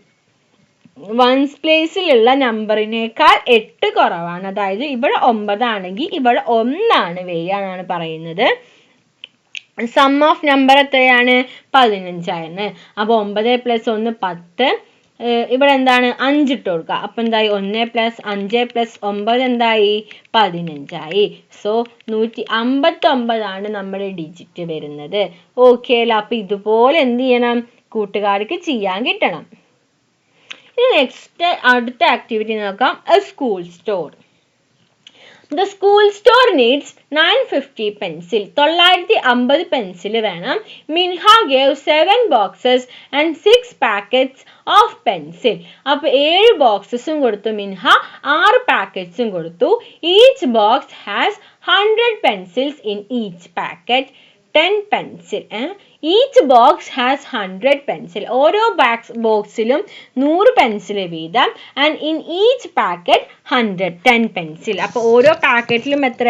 Ones പ്ലേസിലുള്ള നമ്പറിനേക്കാൾ 8 കുറവാണ്. അതായത് ഇവിടെ 9 ആണെങ്കിൽ ഇവിടെ 1 ആണ് വരിക എന്നാണ് പറയുന്നത്. സം ഓഫ് നമ്പർ എത്രയാണ്? 15 ആണ്. അപ്പോൾ 9 + 1 10. ഇവിടെ എന്താണ്? 5 ഇട്ട് കൊടുക്കുക. അപ്പം എന്തായി? 1 + 5 + 9 എന്തായി? 15 ആയി. സോ 159 ആണ് നമ്മുടെ ഡിജിറ്റ് വരുന്നത്. ഓക്കെ അല്ല? അപ്പം ഇതുപോലെ എന്ത് ചെയ്യണം? കൂട്ടുകാർക്ക് ചെയ്യാൻ കിട്ടണം. ഇനി നെക്സ്റ്റ് അടുത്ത ആക്ടിവിറ്റി നോക്കാം. A school store. The school store needs 950 pencil. 950 pencil വേണം. Minha gave 7 boxes and 6 packets of pencil. അപ്പോൾ 7 ബോക്സസും കൊടുത്തു മിൻഹ, 6 പാക്കറ്റ്സും കൊടുത്തു. Each box has 100 pencils in each packet. 10 pencil. Each box has 100 pencil. ഓരോ ബോക്സിലും 100 പെൻസിൽ വീതം. And in each packet 10 pencil. അപ്പോൾ ഓരോ പാക്കറ്റിലും എത്ര?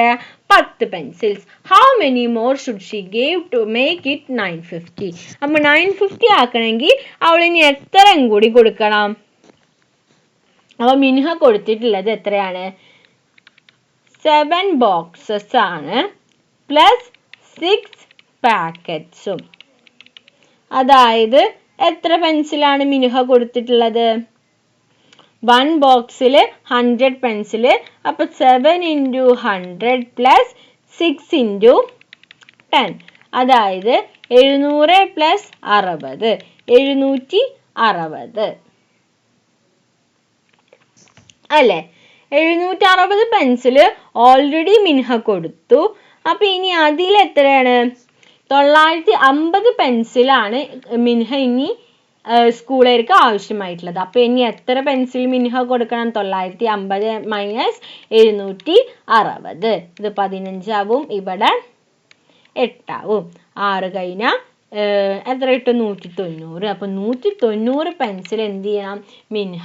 10 pencils. How many more should she gave to make it 950? അപ്പോൾ 950 ആക്കണമെങ്കിൽ അവൾ ഇനി എത്രയും കൂടി കൊടുക്കണം? അപ്പോൾ മിൻഹ കൊടുത്തിട്ടുള്ളത് എത്രയാണ്? 7 ബോക്സസ് ആണ് പ്ലസ് 6 പാക്കറ്റ്സും. അതായത് എത്ര പെൻസിലാണ് മിൻഹ കൊടുത്തിട്ടുള്ളത്? 1 ബോക്സിൽ 100 പെൻസിൽ. അപ്പോൾ 7 × 100 + 6 × 10. അതായത് 700 + 60 760 അല്ലേ? 760 പെൻസിൽ ഓൾറെഡി മിൻഹ കൊടുത്തു. അപ്പൊ ഇനി അതിൽ എത്രയാണ്? 950 പെൻസിലാണ് മിൻഹ ഇനി സ്കൂളുകാർക്ക് ആവശ്യമായിട്ടുള്ളത്. അപ്പോൾ ഇനി എത്ര പെൻസിൽ മിൻഹ കൊടുക്കണം? 950 മൈനസ് 760. ഇത് 15 ആവും, ഇവിടെ 8 ആവും. 6 കഴിഞ്ഞാൽ എത്ര കിട്ടും? 190. അപ്പോൾ 190 പെൻസിൽ എന്ത് ചെയ്യണം? മിൻഹ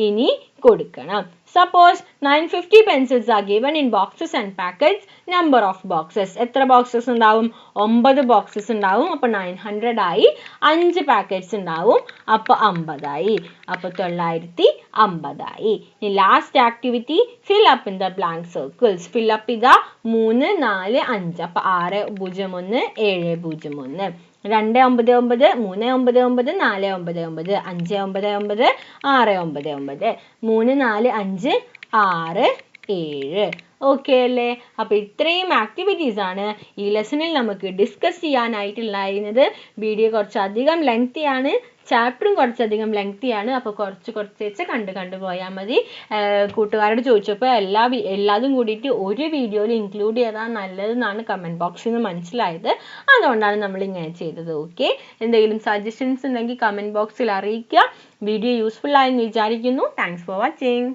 ഇനി കൊടുക്കണം. Suppose 950 pencils are given in boxes and packets. Number of boxes. എത്ര boxes ഉണ്ടാവും? 9 boxes ഉണ്ടാവും. അപ്പോൾ 900 ആയി. 5 packets ഉണ്ടാവും. അപ്പോൾ 50 ആയി. അപ്പോൾ 950 ആയി. ഇനി last activity, fill up in the blank circles. Fill up ചെയ്താ 3, 4, 5. അപ്പോൾ 601, 701. 299, 399, 499, 599, 699, 3, 4, 5, 6, 7. ഓക്കെ അല്ലേ? അപ്പോൾ ഇത്രയും ആക്ടിവിറ്റീസ് ആണ് ഈ ലെസണിൽ നമുക്ക് ഡിസ്കസ് ചെയ്യാനായിട്ടുണ്ടായിരുന്നത്. വീഡിയോ കുറച്ചധികം ലെങ്തിയാണ്, ചാപ്റ്ററും കുറച്ചധികം ലെങ്തിയാണ്. അപ്പോൾ കുറച്ച് വെച്ച് കണ്ടു പോയാൽ മതി. കൂട്ടുകാരോട് ചോദിച്ചപ്പോൾ എല്ലാതും കൂടിയിട്ട് ഒരു വീഡിയോയിൽ ഇൻക്ലൂഡ് ചെയ്താൽ നല്ലതെന്നാണ് കമൻറ്റ് ബോക്സിൽ നിന്ന് മനസ്സിലായത്. അതുകൊണ്ടാണ് നമ്മൾ ഇങ്ങനെ ചെയ്തത്. ഓക്കെ, എന്തെങ്കിലും സജഷൻസ് ഉണ്ടെങ്കിൽ കമൻറ്റ് ബോക്സിൽ അറിയിക്കുക. വീഡിയോ യൂസ്ഫുൾ ആയെന്ന് വിചാരിക്കുന്നു. Thanks for watching.